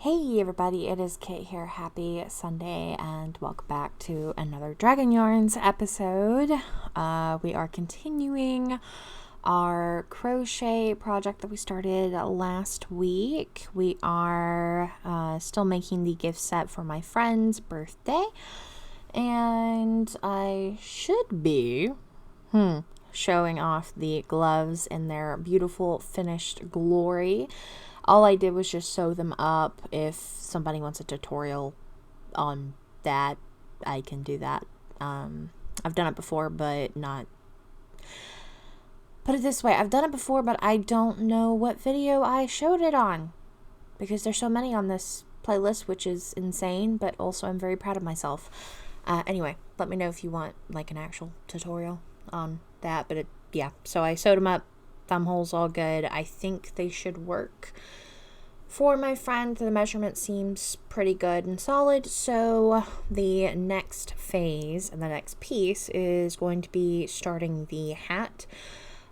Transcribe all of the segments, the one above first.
Hey everybody, it is Kit here. Happy Sunday and welcome back to another Dragon Yarns episode. We are continuing our crochet project that we started last week. We are still making the gift set for my friend's birthday, and I should be showing off the gloves in their beautiful finished glory. All I did was just sew them up. If somebody wants a tutorial on that, I can do that. I've done it before, but not... Put it this way, I've done it before, but I don't know what video I showed it on. Because there's so many on this playlist, which is insane, but also I'm very proud of myself. Anyway, let me know if you want like an actual tutorial on that. But yeah, so I sewed them up. Thumb holes all good. I think they should work for my friend. The measurement seems pretty good and solid. So the next phase and the next piece is going to be starting the hat.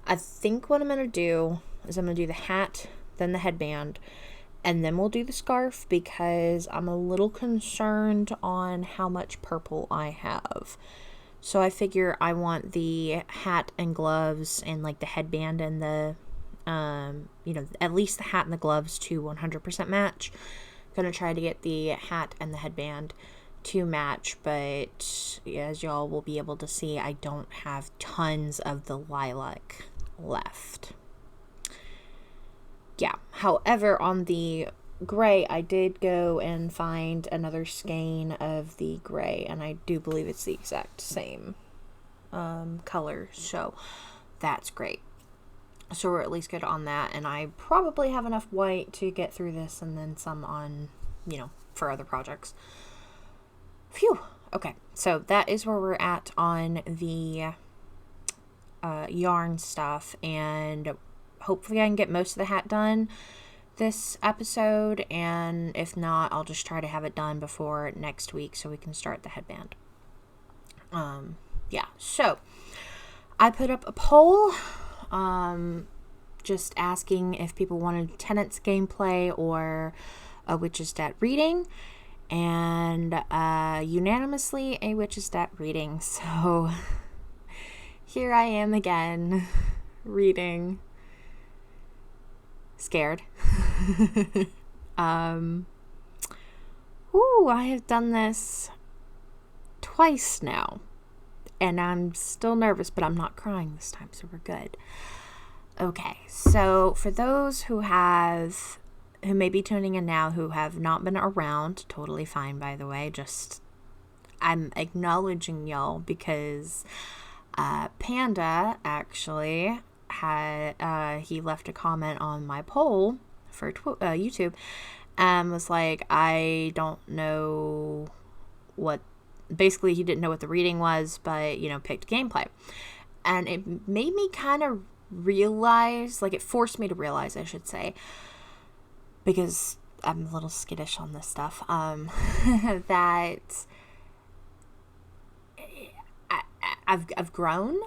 I think what I'm going to do is I'm going to do the hat, then the headband, and then we'll do the scarf because I'm a little concerned on how much purple I have. So I figure I want the hat and gloves and like the headband and the, at least the hat and the gloves to 100% match. Gonna try to get the hat and the headband to match, but as y'all will be able to see, I don't have tons of the lilac left. Yeah, however, on the gray, I did go and find another skein of the gray, and I do believe it's the exact same color, so that's great. So we're at least good on that, and I probably have enough white to get through this and then some on, for other projects. Phew. Okay, so that is where we're at on the yarn stuff, and hopefully I can get most of the hat done this episode, and if not, I'll just try to have it done before next week so we can start the headband. Yeah, so I put up a poll just asking if people wanted Tenets gameplay or a Witch's Debt reading, and unanimously a Witch's Debt reading. So here I am again reading. Scared. I have done this twice now, and I'm still nervous, but I'm not crying this time, so we're good. Okay, so for those who may be tuning in now who have not been around, totally fine, by the way, just I'm acknowledging y'all because Panda actually he left a comment on my poll for YouTube and was like, I don't know what, basically he didn't know what the reading was, but picked gameplay, and it made me kind of realize, like it forced me to realize, I should say, because I'm a little skittish on this stuff, that I've grown,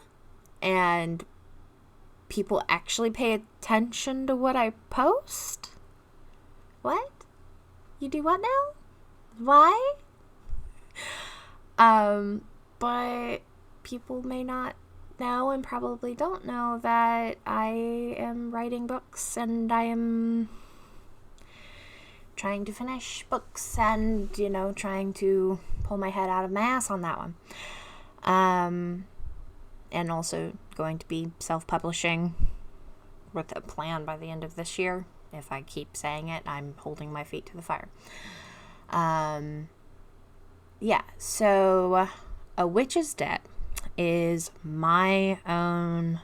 and people actually pay attention to what I post? What? You do what now? Why? But people may not know and probably don't know that I am writing books and I am trying to finish books and, trying to pull my head out of my ass on that one. And also going to be self-publishing with a plan by the end of this year. If I keep saying it, I'm holding my feet to the fire. Yeah, so A Witch's Debt is my own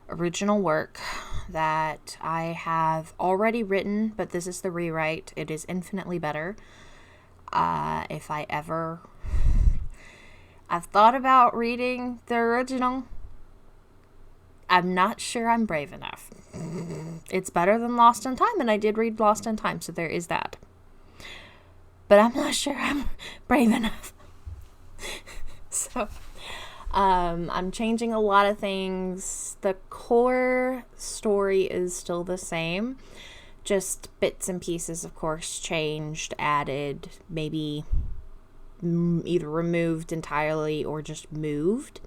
original work that I have already written, but this is the rewrite. It is infinitely better. If I ever... I've thought about reading the original. I'm not sure I'm brave enough. It's better than Lost in Time, and I did read Lost in Time, so there is that. But I'm not sure I'm brave enough. So, I'm changing a lot of things. The core story is still the same. just bits and pieces, of course, changed, added, maybe either removed entirely or just moved.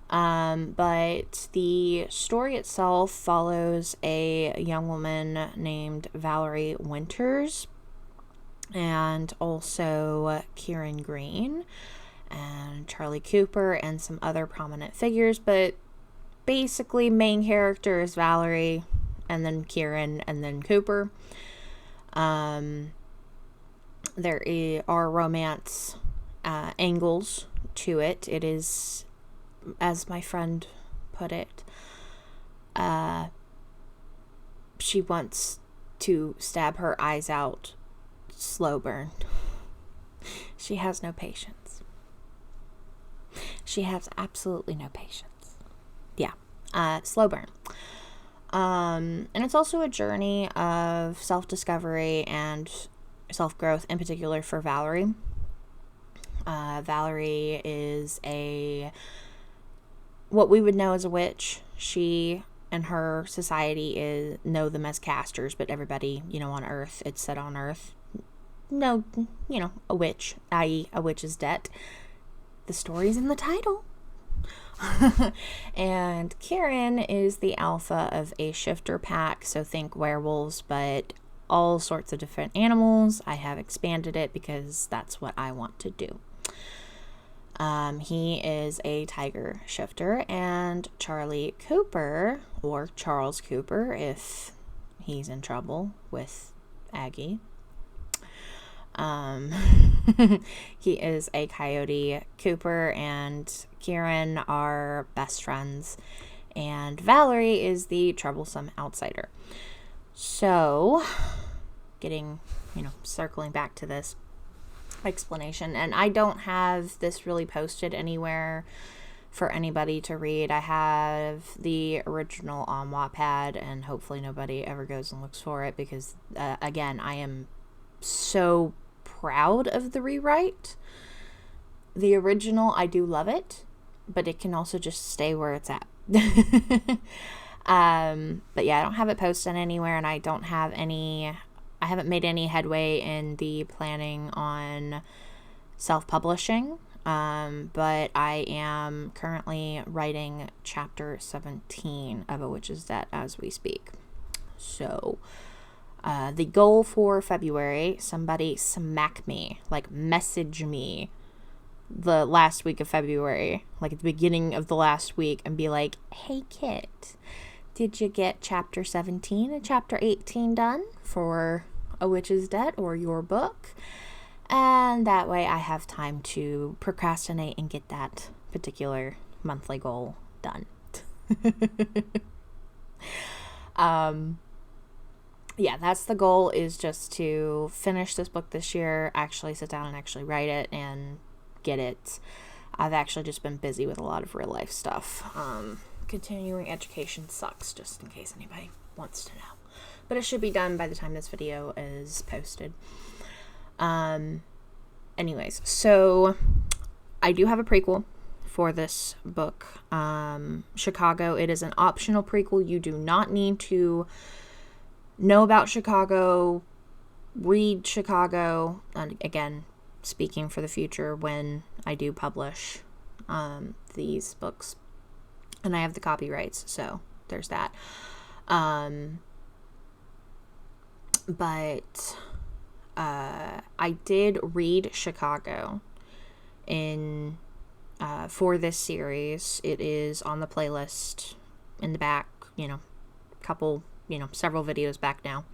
But the story itself follows a young woman named Valerie Winters and also Kieran Green and Charlie Cooper and some other prominent figures, but basically main character is Valerie and then Kieran and then Cooper. There are romance angles to it. It is, as my friend put it, she wants to stab her eyes out, slow burn. She has no patience. She has absolutely no patience. Yeah, slow burn. And it's also a journey of self-discovery and self-growth, in particular for Valerie. Valerie is what we would know as a witch. She and her society know them as casters, but everybody, on Earth, it's set on Earth, no, a witch, i.e. a witch's debt. The story's in the title. And Kieran is the alpha of a shifter pack, so think werewolves, but all sorts of different animals. I have expanded it because that's what I want to do. He is a tiger shifter, and Charlie Cooper, or Charles Cooper if he's in trouble with Aggie, he is a coyote. Cooper and Kieran are best friends, and Valerie is the troublesome outsider. So, circling back to this explanation, and I don't have this really posted anywhere for anybody to read. I have the original on Wattpad, and hopefully nobody ever goes and looks for it because, again, I am so proud of the rewrite. The original, I do love it, but it can also just stay where it's at. But yeah, I don't have it posted anywhere, and I haven't made any headway in the planning on self-publishing, but I am currently writing chapter 17 of A Witch's Debt as we speak. So, the goal for February, somebody smack me, message me the last week of February, at the beginning of the last week, and be like, hey Kit, did you get chapter 17 and chapter 18 done for A Witch's Debt or your book? And that way I have time to procrastinate and get that particular monthly goal done. Yeah, that's the goal, is just to finish this book this year, actually sit down and actually write it and get it. I've actually just been busy with a lot of real life stuff. Continuing education sucks, just in case anybody wants to know. But it should be done by the time this video is posted. Anyways, so I do have a prequel for this book, Chicago. It is an optional prequel. You do not need to know about Chicago, read Chicago, and again, speaking for the future when I do publish these books. And I have the copyrights, so there's that. But I did read Chicago for this series. It is on the playlist in the back, several videos back now.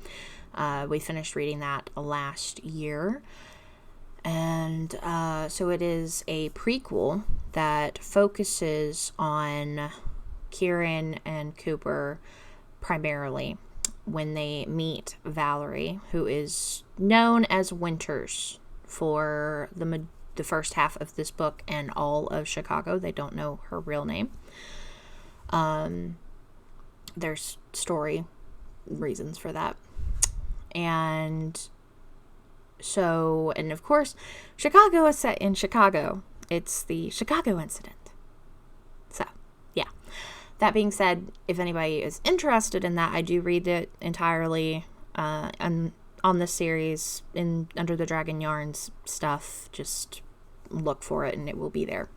We finished reading that last year. And so it is a prequel that focuses on Kieran and Cooper primarily when they meet Valerie, who is known as Winters for the first half of this book and all of Chicago. They don't know her real name. There's story reasons for that. And of course, Chicago is set in Chicago. It's the Chicago incident. So, yeah. That being said, if anybody is interested in that, I do read it entirely and on this series in Under the Dragon Yarns stuff, just look for it and it will be there.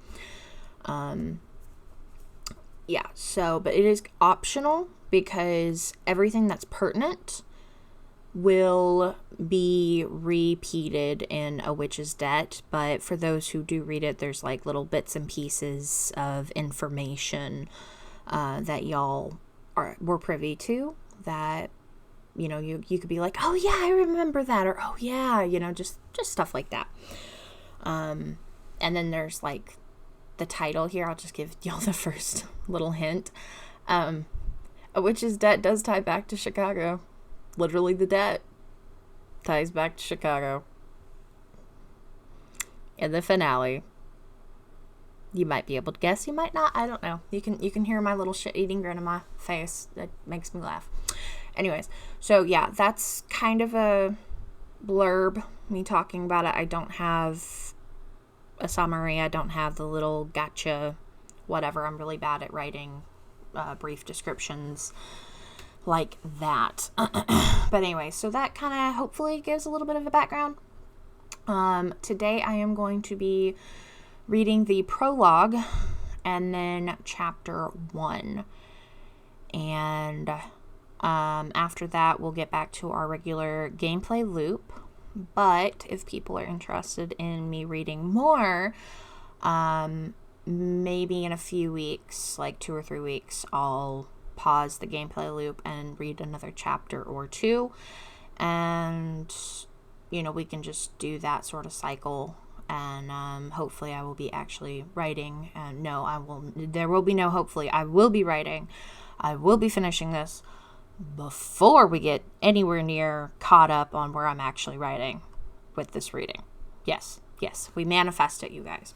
Yeah, so, but it is optional because everything that's pertinent will be repeated in A Witch's Debt, but for those who do read it, there's like little bits and pieces of information that y'all were privy to that, you know, you could be like, oh yeah, I remember that, or oh yeah, you know, just stuff like that. And then there's like the title here. I'll just give y'all the first little hint. A Witch's Debt does tie back to Chicago. Literally, the debt ties back to Chicago. In the finale, you might be able to guess, you might not, I don't know. You can hear my little shit-eating grin on my face. That makes me laugh. Anyways, so yeah, that's kind of a blurb, me talking about it. I don't have a summary. I don't have the little gotcha whatever. I'm really bad at writing brief descriptions like that. But anyway, so that kind of hopefully gives a little bit of a background. Today I am going to be reading the prologue and then chapter 1. And after that, we'll get back to our regular gameplay loop. But if people are interested in me reading more, maybe in a few weeks, like 2 or 3 weeks, I'll pause the gameplay loop and read another chapter or 2. And, you know, we can just do that sort of cycle. And hopefully I will be actually writing. And no, I will. There will be no hopefully. I will be writing. I will be finishing this before we get anywhere near caught up on where I'm actually writing with this reading. Yes, we manifest it, you guys.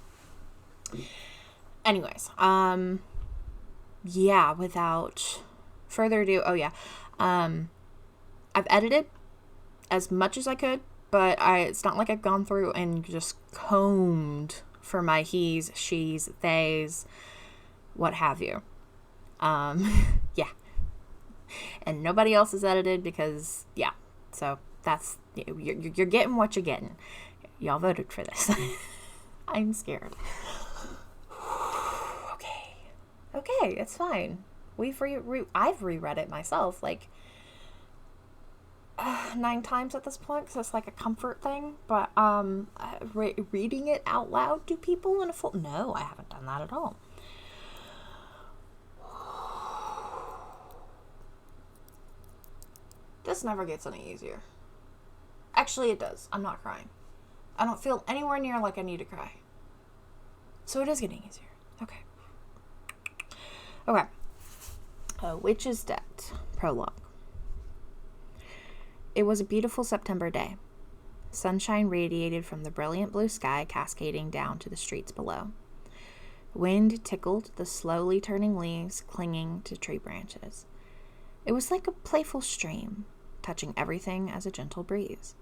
Anyways, yeah, without further ado, I've edited as much as I could, but it's not like I've gone through and just combed for my he's, she's, they's, what have you. Yeah. And nobody else is edited because, yeah. So that's, you're getting what you're getting. Y'all voted for this. I'm scared. Okay, it's fine. I've reread it myself, like 9 times at this point, because it's like a comfort thing. But reading it out loud to people in a full... No, I haven't done that at all. This never gets any easier. Actually, it does. I'm not crying. I don't feel anywhere near like I need to cry. So it is getting easier. Okay. A Witch's Debt, Prologue. It was a beautiful September day. Sunshine radiated from the brilliant blue sky, cascading down to the streets below. Wind tickled the slowly turning leaves clinging to tree branches. It was like a playful stream, touching everything as a gentle breeze.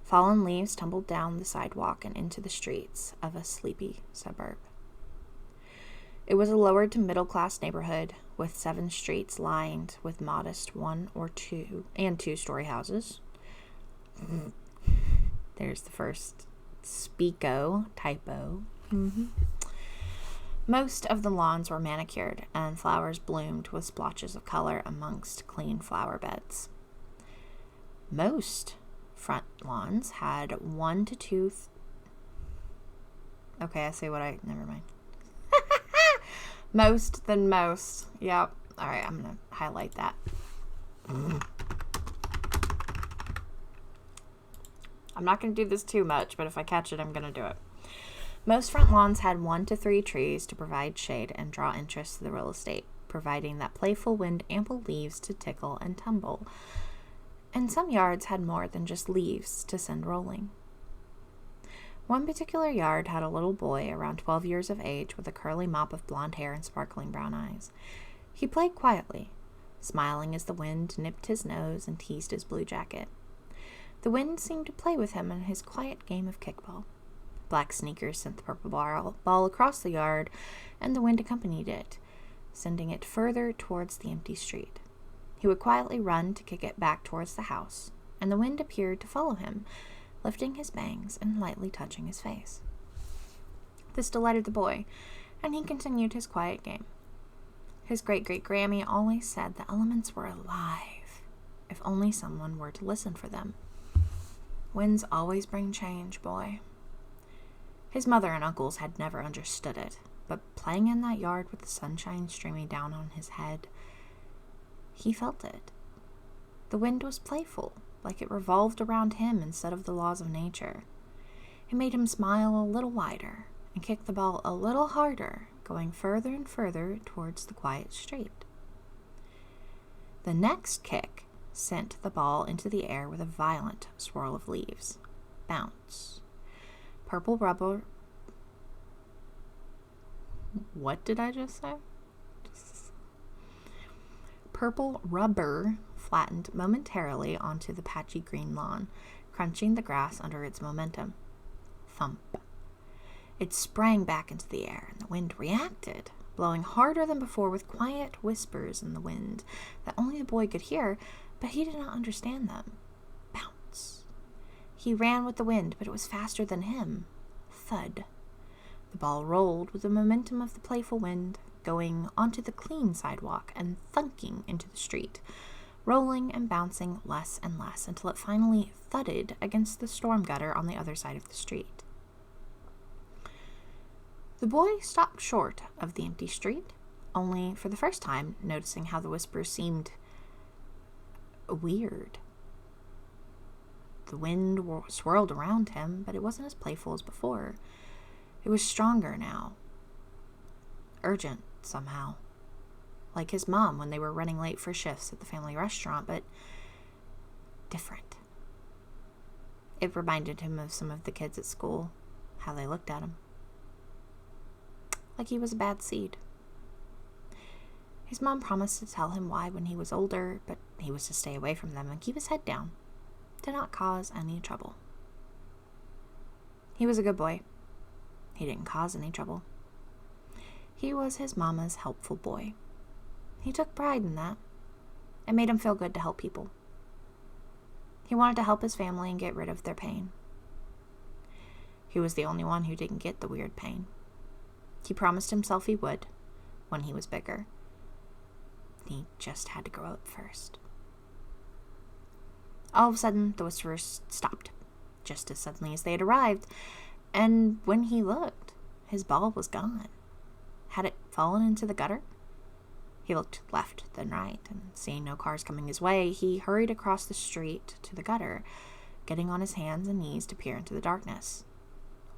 Fallen leaves tumbled down the sidewalk and into the streets of a sleepy suburb. It was a lower to middle-class neighborhood with 7 streets lined with modest 1 or 2 and 2-story houses. There's the first speako typo. Most of the lawns were manicured, and flowers bloomed with splotches of color amongst clean flower beds. Most front lawns had 1 to 2... Okay, I say what I... Never mind. Most than most. Yep. Alright, I'm going to highlight that. I'm not going to do this too much, but if I catch it, I'm going to do it. Most front lawns had 1 to 3 trees to provide shade and draw interest to the real estate, providing that playful wind ample leaves to tickle and tumble. And some yards had more than just leaves to send rolling. One particular yard had a little boy around 12 years of age with a curly mop of blonde hair and sparkling brown eyes. He played quietly, smiling as the wind nipped his nose and teased his blue jacket. The wind seemed to play with him in his quiet game of kickball. Black sneakers sent the purple ball across the yard, and the wind accompanied it, sending it further towards the empty street. He would quietly run to kick it back towards the house, and the wind appeared to follow him, lifting his bangs and lightly touching his face. This delighted the boy, and he continued his quiet game. His great-great-Grammy always said the elements were alive, if only someone were to listen for them. Winds always bring change, boy. His mother and uncles had never understood it, but playing in that yard with the sunshine streaming down on his head, he felt it. The wind was playful, like it revolved around him instead of the laws of nature. It made him smile a little wider and kick the ball a little harder, going further and further towards the quiet street. The next kick sent the ball into the air with a violent swirl of leaves. Bounce. Purple rubber... What did I just say? Purple rubber flattened momentarily onto the patchy green lawn, crunching the grass under its momentum. Thump. It sprang back into the air, and the wind reacted, blowing harder than before with quiet whispers in the wind that only the boy could hear, but he did not understand them. Bounce. He ran with the wind, but it was faster than him. Thud. The ball rolled with the momentum of the playful wind, going onto the clean sidewalk and thunking into the street, rolling and bouncing less and less until it finally thudded against the storm gutter on the other side of the street. The boy stopped short of the empty street, only for the first time noticing how the whispers seemed weird. The wind swirled around him, but it wasn't as playful as before. It was stronger now. Urgent, somehow. Like his mom when they were running late for shifts at the family restaurant, but different. It reminded him of some of the kids at school, how they looked at him. Like he was a bad seed. His mom promised to tell him why when he was older, but he was to stay away from them and keep his head down, to not cause any trouble. He was a good boy. He didn't cause any trouble. He was his mama's helpful boy. He took pride in that. It made him feel good to help people. He wanted to help his family and get rid of their pain. He was the only one who didn't get the weird pain. He promised himself he would when he was bigger. He just had to grow up first. All of a sudden, the whispers stopped, just as suddenly as they had arrived, and when he looked, his ball was gone. Had it fallen into the gutter? He looked left, then right, and seeing no cars coming his way, he hurried across the street to the gutter, getting on his hands and knees to peer into the darkness.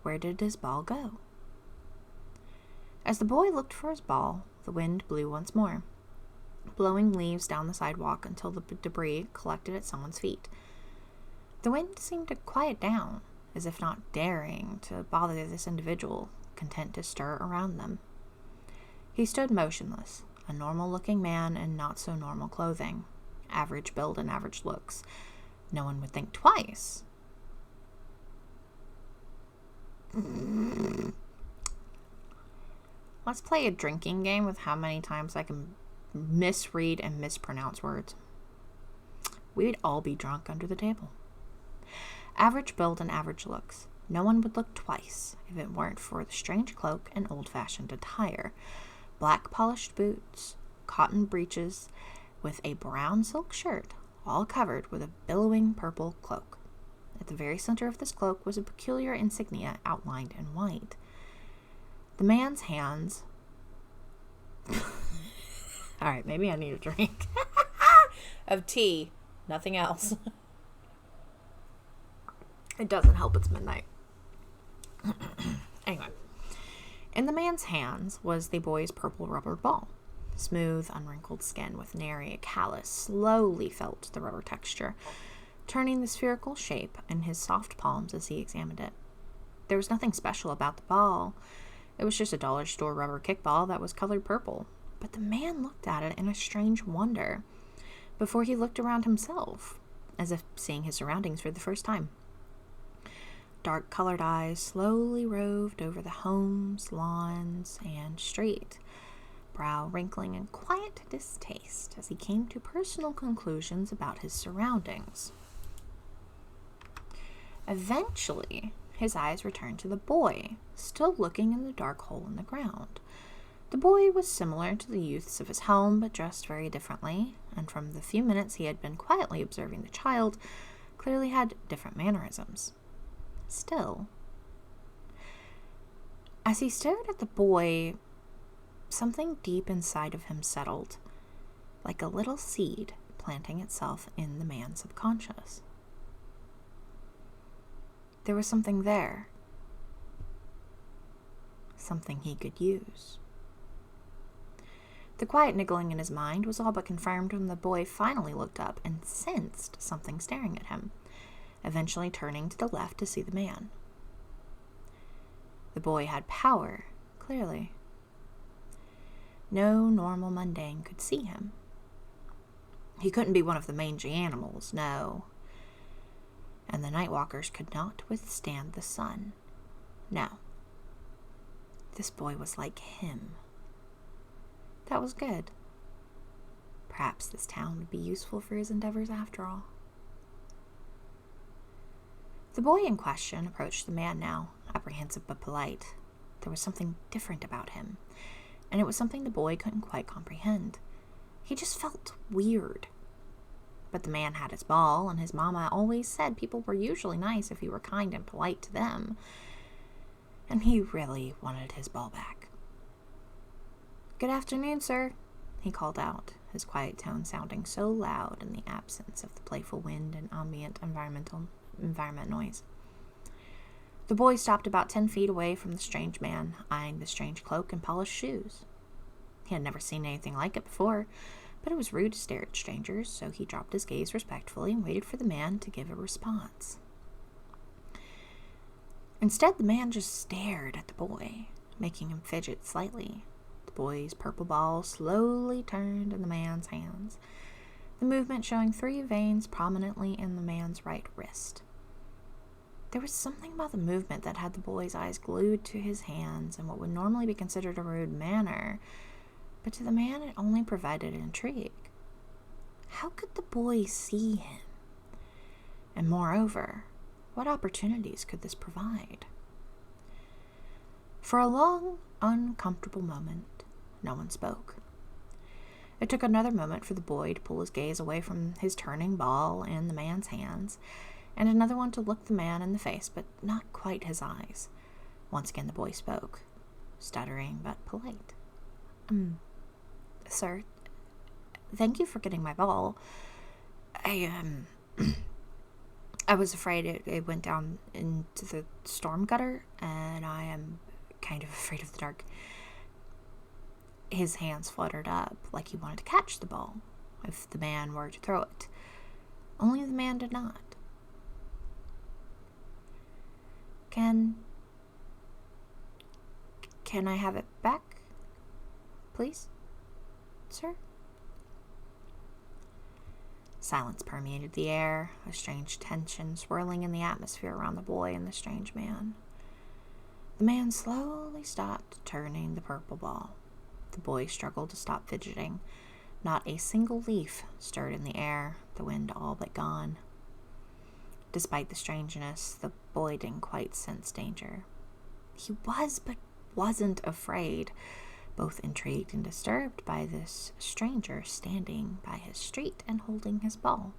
Where did his ball go? As the boy looked for his ball, the wind blew once more, blowing leaves down the sidewalk until the debris collected at someone's feet. The wind seemed to quiet down, as if not daring to bother this individual, content to stir around them. He stood motionless, a normal-looking man in not-so-normal clothing, average build and average looks. No one would think twice. Let's play a drinking game with how many times I can misread and mispronounce words. We'd all be drunk under the table. Average build and average looks. No one would look twice if it weren't for the strange cloak and old-fashioned attire. Black polished boots, cotton breeches, with a brown silk shirt, all covered with a billowing purple cloak. At the very center of this cloak was a peculiar insignia outlined in white. The man's hands... Alright, maybe I need a drink. Of tea. Nothing else. It doesn't help it's midnight. Anyway. In the man's hands was the boy's purple rubber ball. Smooth, unwrinkled skin with nary a callus slowly felt the rubber texture, turning the spherical shape in his soft palms as he examined it. There was nothing special about the ball. It was just a dollar store rubber kickball that was colored purple. But the man looked at it in a strange wonder before he looked around himself, as if seeing his surroundings for the first time. Dark-colored eyes slowly roved over the homes, lawns, and street. brow wrinkling in quiet distaste as he came to personal conclusions about his surroundings. Eventually, his eyes returned to the boy, still looking in the dark hole in the ground. The boy was similar to the youths of his home, but dressed very differently, and from the few minutes he had been quietly observing the child, clearly had different mannerisms. Still, as he stared at the boy, something deep inside of him settled, like a little seed planting itself in the man's subconscious. There was something there, something he could use. The quiet niggling in his mind was all but confirmed when the boy finally looked up and sensed something staring at him, eventually turning to the left to see the man. The boy had power, clearly. No normal mundane could see him. He couldn't be one of the mangy animals, no. And the Nightwalkers could not withstand the sun. No. This boy was like him. That was good. Perhaps this town would be useful for his endeavors after all. The boy in question approached the man now, apprehensive but polite. There was something different about him, and it was something the boy couldn't quite comprehend. He just felt weird. But the man had his ball, and his mama always said people were usually nice if you were kind and polite to them. And he really wanted his ball back. "Good afternoon, sir," he called out, his quiet tone sounding so loud in the absence of the playful wind and ambient environment noise. The boy stopped about 10 feet away from the strange man, eyeing the strange cloak and polished shoes. He had never seen anything like it before, but it was rude to stare at strangers, so he dropped his gaze respectfully and waited for the man to give a response. Instead, the man just stared at the boy, making him fidget slightly. The boy's purple ball slowly turned in the man's hands, the movement showing 3 veins prominently in the man's right wrist. There was something about the movement that had the boy's eyes glued to his hands in what would normally be considered a rude manner, but to the man it only provided intrigue. How could the boy see him? And moreover, what opportunities could this provide? For a long, uncomfortable moment, no one spoke. It took another moment for the boy to pull his gaze away from his turning ball in the man's hands, and another one to look the man in the face, but not quite his eyes. Once again the boy spoke, stuttering but polite. "Sir, thank you for getting my ball. I was afraid it went down into the storm gutter, and I am kind of afraid of the dark." His hands fluttered up like he wanted to catch the ball if the man were to throw it. Only the man did not. Can I have it back, please, sir?" Silence permeated the air, a strange tension swirling in the atmosphere around the boy and the strange man. The man slowly stopped turning the purple ball. The boy struggled to stop fidgeting. Not a single leaf stirred in the air, the wind all but gone. Despite the strangeness, the boy didn't quite sense danger. He was, but wasn't afraid, both intrigued and disturbed by this stranger standing by his street and holding his ball.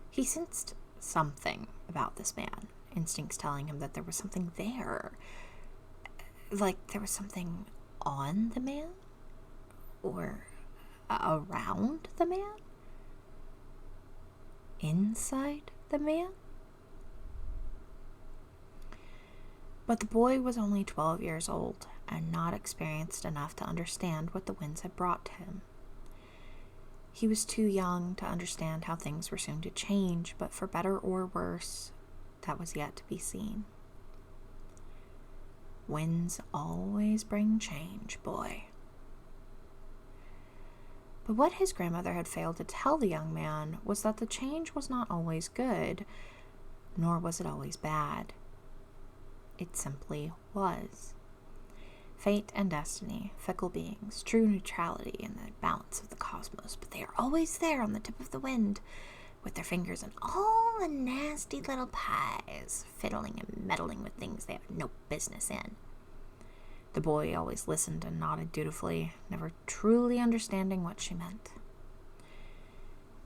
He sensed something about this man, instincts telling him that there was something there. Like there was something on the man? Or around the man? Inside the man? But the boy was only 12 years old and not experienced enough to understand what the winds had brought to him. He was too young to understand how things were soon to change, but for better or worse, that was yet to be seen. Winds always bring change, boy. But what his grandmother had failed to tell the young man was that the change was not always good, nor was it always bad. It simply was. Fate and destiny, fickle beings, true neutrality in the balance of the cosmos, but they are always there on the tip of the wind, with their fingers in all the nasty little pies, fiddling and meddling with things they have no business in. The boy always listened and nodded dutifully, never truly understanding what she meant.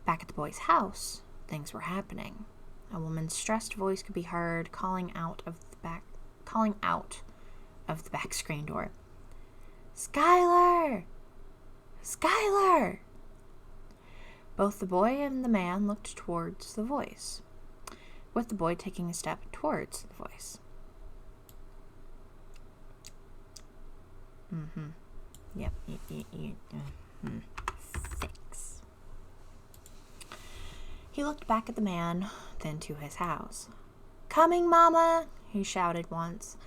Back at the boy's house, things were happening. A woman's stressed voice could be heard calling out of the back screen door. "Skylar! Skylar!" Both the boy and the man looked towards the voice, with the boy taking a step towards the voice. Yep. Thanks. He looked back at the man, then to his house. "Coming, Mama!" he shouted once,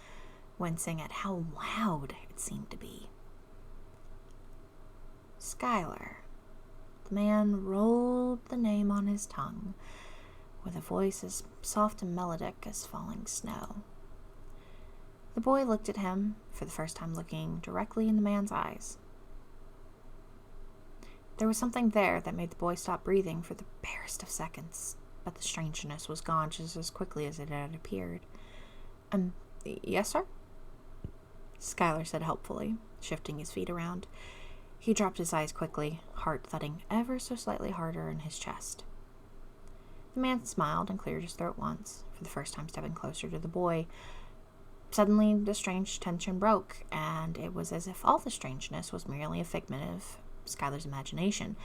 wincing at how loud it seemed to be. Skylar. The man rolled the name on his tongue, with a voice as soft and melodic as falling snow. The boy looked at him, for the first time looking directly in the man's eyes. There was something there that made the boy stop breathing for the barest of seconds, but the strangeness was gone just as quickly as it had appeared. Yes, sir?" Skylar said helpfully, shifting his feet around. He dropped his eyes quickly, heart thudding ever so slightly harder in his chest. The man smiled and cleared his throat once, for the first time stepping closer to the boy. Suddenly, the strange tension broke, and it was as if all the strangeness was merely a figment of Skylar's imagination.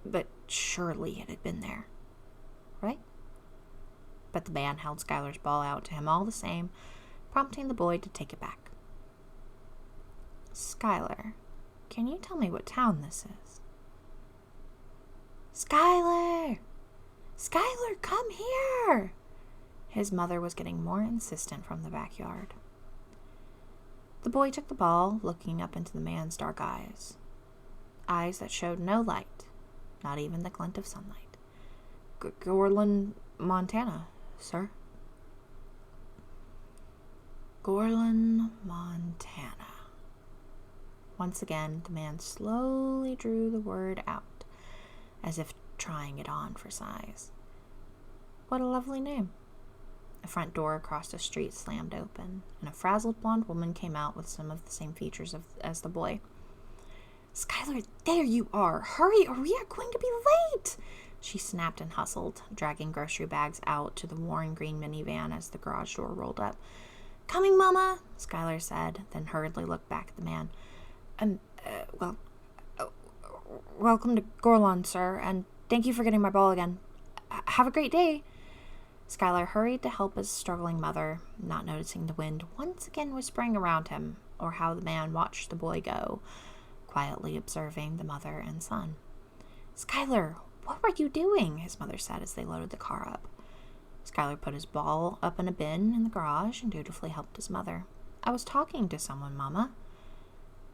But surely it had been there, right? But the man held Skylar's ball out to him all the same, prompting the boy to take it back. "Skylar, can you tell me what town this is?" "Skylar! Skylar, come here!" His mother was getting more insistent from the backyard. The boy took the ball, looking up into the man's dark eyes. Eyes that showed no light, not even the glint of sunlight. Gorland, Montana, sir." Gorland, Montana. Once again, the man slowly drew the word out, as if trying it on for size. What a lovely name. A front door across the street slammed open, and a frazzled blonde woman came out with some of the same features as the boy. "Skylar, there you are! Hurry, or we are going to be late!" She snapped and hustled, dragging grocery bags out to the worn green minivan as the garage door rolled up. "Coming, Mama," Skylar said, then hurriedly looked back at the man. Welcome to Gorland, sir, and thank you for getting my ball again. Have a great day." Skylar hurried to help his struggling mother, not noticing the wind once again whispering around him, or how the man watched the boy go, quietly observing the mother and son. "Skylar, what were you doing?" his mother said as they loaded the car up. Skylar put his ball up in a bin in the garage and dutifully helped his mother. "I was talking to someone, Mama."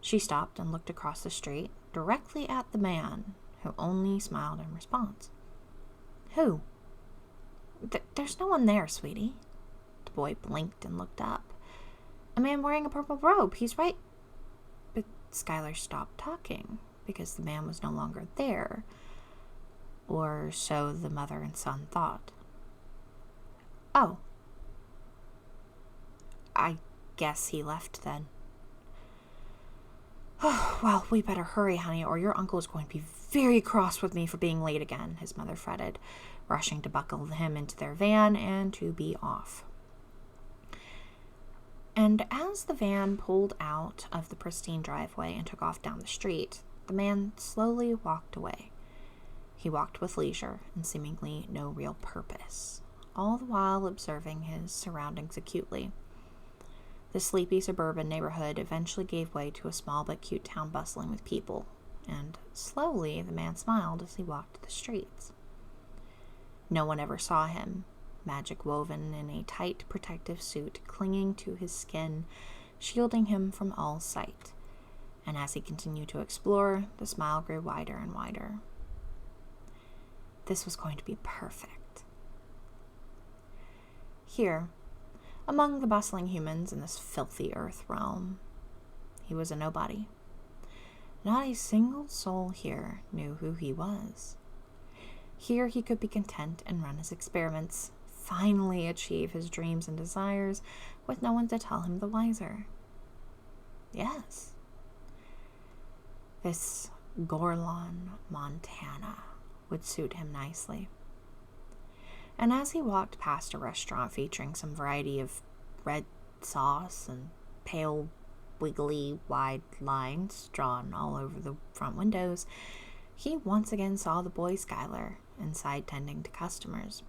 She stopped and looked across the street, directly at the man, who only smiled in response. "Who?" There's no one there, sweetie." The boy blinked and looked up. "A man wearing a purple robe. He's right." But Skylar stopped talking, because the man was no longer there. Or so the mother and son thought. "Oh. I guess he left then." "Oh, well, we better hurry, honey, or your uncle is going to be very cross with me for being late again," his mother fretted, rushing to buckle him into their van and to be off. And as the van pulled out of the pristine driveway and took off down the street, the man slowly walked away. He walked with leisure and seemingly no real purpose, all the while observing his surroundings acutely. The sleepy suburban neighborhood eventually gave way to a small but cute town bustling with people, and slowly the man smiled as he walked the streets. No one ever saw him, magic woven in a tight protective suit clinging to his skin, shielding him from all sight. And as he continued to explore, the smile grew wider and wider. This was going to be perfect. Here, among the bustling humans in this filthy earth realm, he was a nobody. Not a single soul here knew who he was. Here he could be content and run his experiments, finally achieve his dreams and desires, with no one to tell him the wiser. Yes, this Gorlon, Montana, would suit him nicely. And as he walked past a restaurant featuring some variety of red sauce and pale, wiggly, wide lines drawn all over the front windows, he once again saw the boy Skylar inside tending to customers.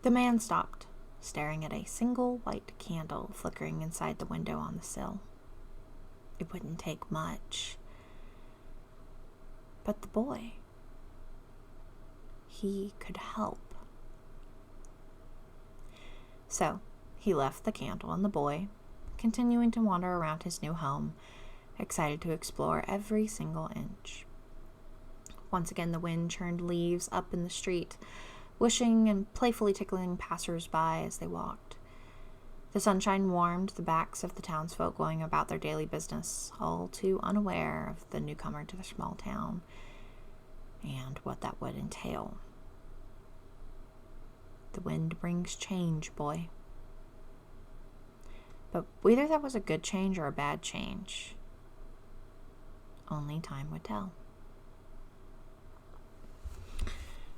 The man stopped, staring at a single white candle flickering inside the window on the sill. It wouldn't take much. But the boy, he could help. So, he left the candle and the boy, continuing to wander around his new home, excited to explore every single inch. Once again, the wind churned leaves up in the street, wishing and playfully tickling passers-by as they walked. The sunshine warmed the backs of the townsfolk going about their daily business, all too unaware of the newcomer to the small town and what that would entail. The wind brings change, boy. But whether that was a good change or a bad change, only time would tell.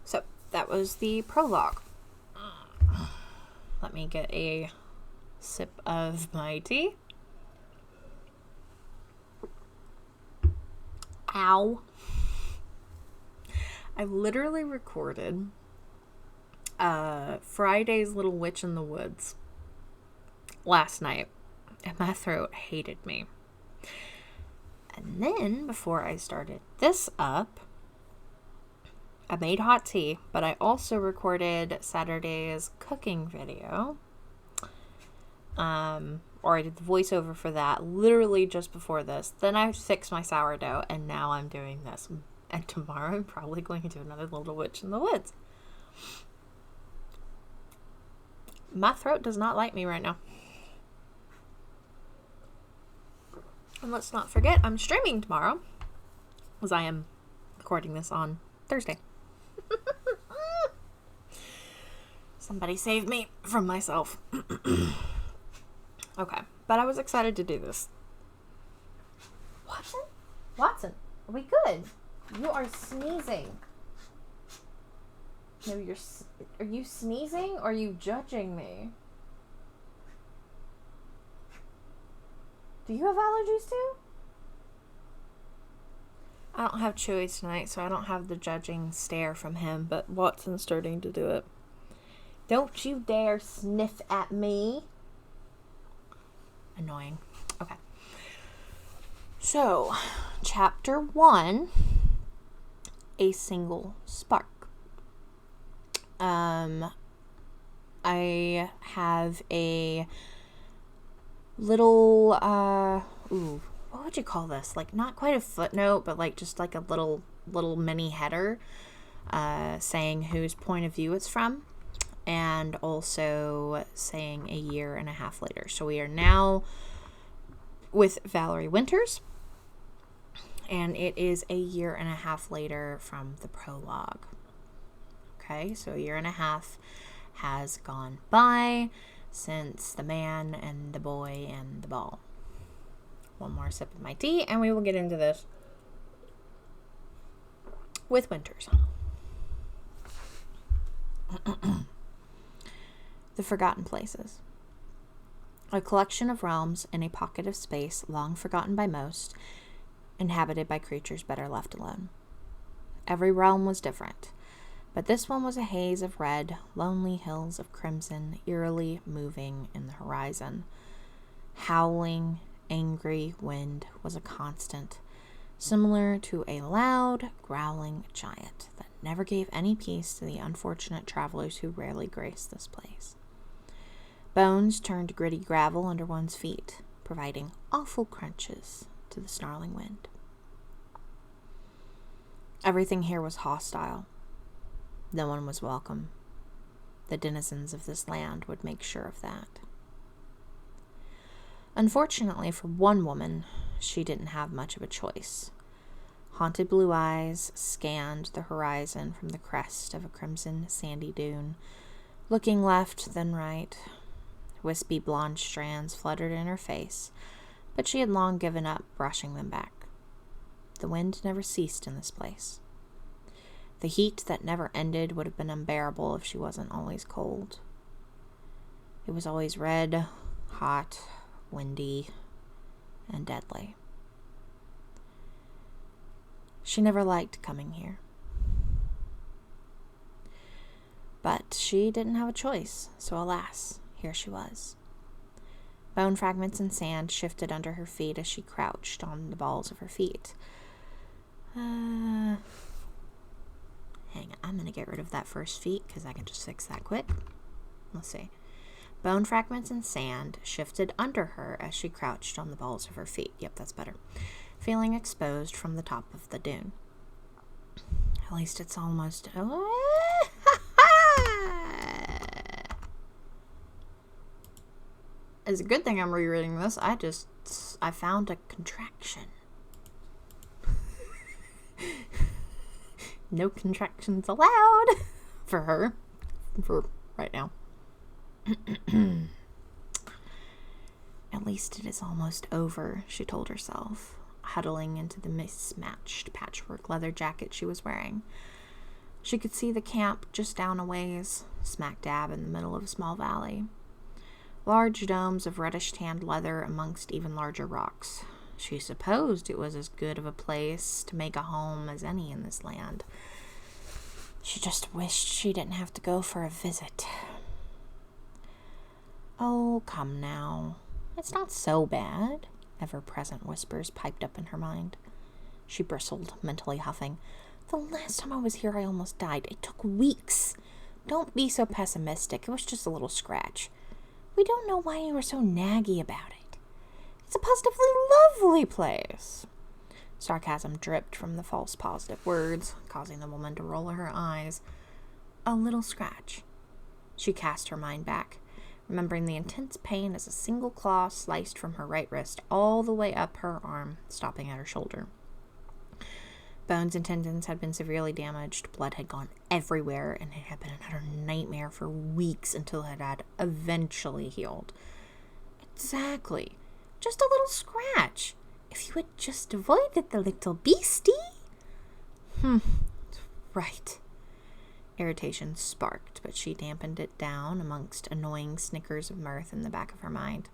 So, that was the prologue. Let me get a sip of my tea. Ow. I literally recorded Friday's Little Witch in the Woods last night, and my throat hated me. And then, before I started this up, I made hot tea, but I also recorded Saturday's cooking video. Or I did the voiceover for that literally just before this. Then I fixed my sourdough, and now I'm doing this. And tomorrow I'm probably going to do another Little Witch in the Woods. My throat does not like me right now. And let's not forget, I'm streaming tomorrow, as I am recording this on Thursday. Somebody save me from myself. Okay, but I was excited to do this. Watson, are we good? You are sneezing. No, are you sneezing or are you judging me? Do you have allergies too? I don't have Chewy tonight, so I don't have the judging stare from him, but Watson's starting to do it. Don't you dare sniff at me. Annoying. Okay. So, chapter 1, A Single Spark. I have a little, what would you call this? Like, not quite a footnote, but like just like a little mini header, saying whose point of view it's from, and also saying a year and a half later. So we are now with Valerie Winters, and it is a year and a half later from the prologue. Okay, so a year and a half has gone by since the man and the boy and the ball. One more sip of my tea, and we will get into this with Winters. The Forgotten Places. A collection of realms in a pocket of space long forgotten by most, inhabited by creatures better left alone. Every realm was different, but this one was a haze of red, lonely hills of crimson, eerily moving in the horizon. Howling, angry wind was a constant, similar to a loud, growling giant that never gave any peace to the unfortunate travelers who rarely graced this place. Bones turned to gritty gravel under one's feet, providing awful crunches to the snarling wind. Everything here was hostile. No one was welcome. The denizens of this land would make sure of that. Unfortunately for one woman, she didn't have much of a choice. Haunted blue eyes scanned the horizon from the crest of a crimson sandy dune, looking left then right. Wispy blonde strands fluttered in her face, but she had long given up brushing them back. The wind never ceased in this place. The heat that never ended would have been unbearable if she wasn't always cold. It was always red, hot, windy, and deadly. She never liked coming here. But she didn't have a choice, so alas, here she was. Bone fragments and sand shifted under her feet as she crouched on the balls of her feet. Hang on, I'm going to get rid of that first feet because I can just fix that quick. Let's see. Bone fragments and sand shifted under her as she crouched on the balls of her feet. Yep, that's better. Feeling exposed from the top of the dune. At least it's almost... It's a good thing I'm rereading this. I found a contraction. No contractions allowed for her. For right now. At least it is almost over, she told herself, huddling into the mismatched patchwork leather jacket she was wearing. She could see the camp just down a ways, smack dab in the middle of a small valley. Large domes of reddish-tanned leather amongst even larger rocks. She supposed it was as good of a place to make a home as any in this land. She just wished she didn't have to go for a visit. Oh, come now. It's not so bad, ever-present whispers piped up in her mind. She bristled, mentally huffing. The last time I was here, I almost died. It took weeks. Don't be so pessimistic. It was just a little scratch. We don't know why you were so naggy about it. It's a positively lovely place. Sarcasm dripped from the false positive words, causing the woman to roll her eyes. A little scratch. She cast her mind back, remembering the intense pain as a single claw sliced from her right wrist all the way up her arm, stopping at her shoulder. Bones and tendons had been severely damaged, blood had gone everywhere, and it had been an utter nightmare for weeks until it had eventually healed. Exactly. Just a little scratch. If you had just avoided the little beastie. Right. Irritation sparked, but she dampened it down amongst annoying snickers of mirth in the back of her mind.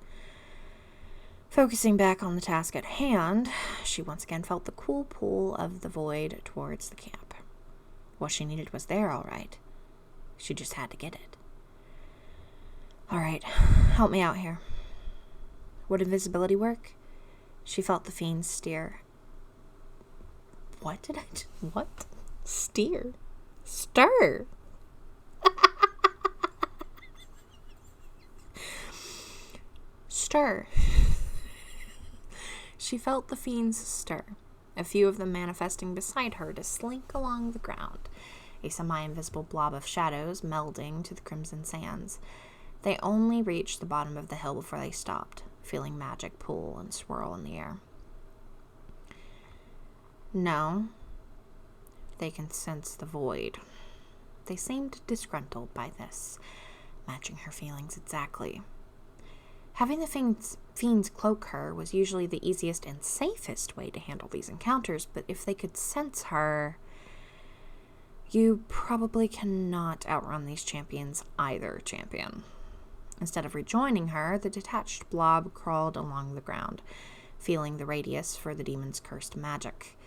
Focusing back on the task at hand, she once again felt the cool pull of the void towards the camp. What she needed was there, all right. She just had to get it. All right, help me out here. Would invisibility work? She felt the fiends steer. What? Steer? Stir. Stir. She felt the fiends stir, a few of them manifesting beside her to slink along the ground, a semi-invisible blob of shadows melding to the crimson sands. They only reached the bottom of the hill before they stopped, feeling magic pull and swirl in the air. No, they can sense the void. They seemed disgruntled by this, matching her feelings exactly. Having the fiends cloak her was usually the easiest and safest way to handle these encounters, but if they could sense her, you probably cannot outrun these champions either, champion. Instead of rejoining her, the detached blob crawled along the ground, feeling the radius for the demon's cursed magic.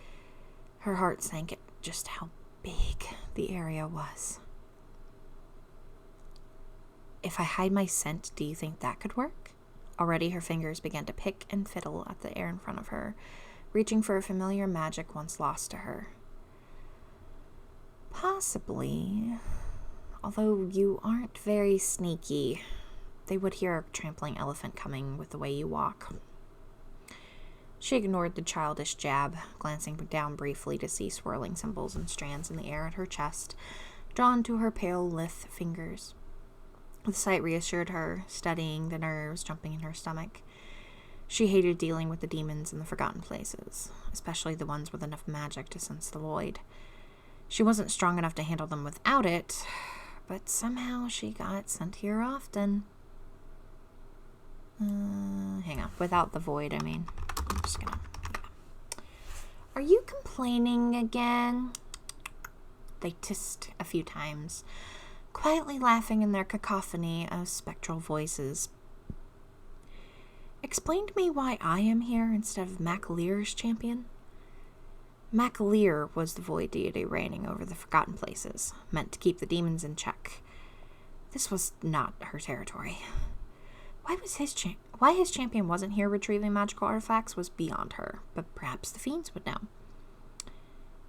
Her heart sank at just how big the area was. If I hide my scent, do you think that could work? Already her fingers began to pick and fiddle at the air in front of her, reaching for a familiar magic once lost to her. Possibly, although you aren't very sneaky. They would hear a trampling elephant coming with the way you walk. She ignored the childish jab, glancing down briefly to see swirling symbols and strands in the air at her chest, drawn to her pale, lithe fingers. The sight reassured her, steadying the nerves jumping in her stomach. She hated dealing with the demons in the Forgotten Places, especially the ones with enough magic to sense the void. She wasn't strong enough to handle them without it, but somehow she got sent here often. Hang on. Without the void, I mean. I'm just gonna... Are you complaining again? They hissed a few times, quietly laughing in their cacophony of spectral voices. Explain to me why I am here instead of MacLear's champion. MacLear was the void deity reigning over the Forgotten Places, meant to keep the demons in check. This was not her territory. Why his champion wasn't here retrieving magical artifacts was beyond her, but perhaps the fiends would know.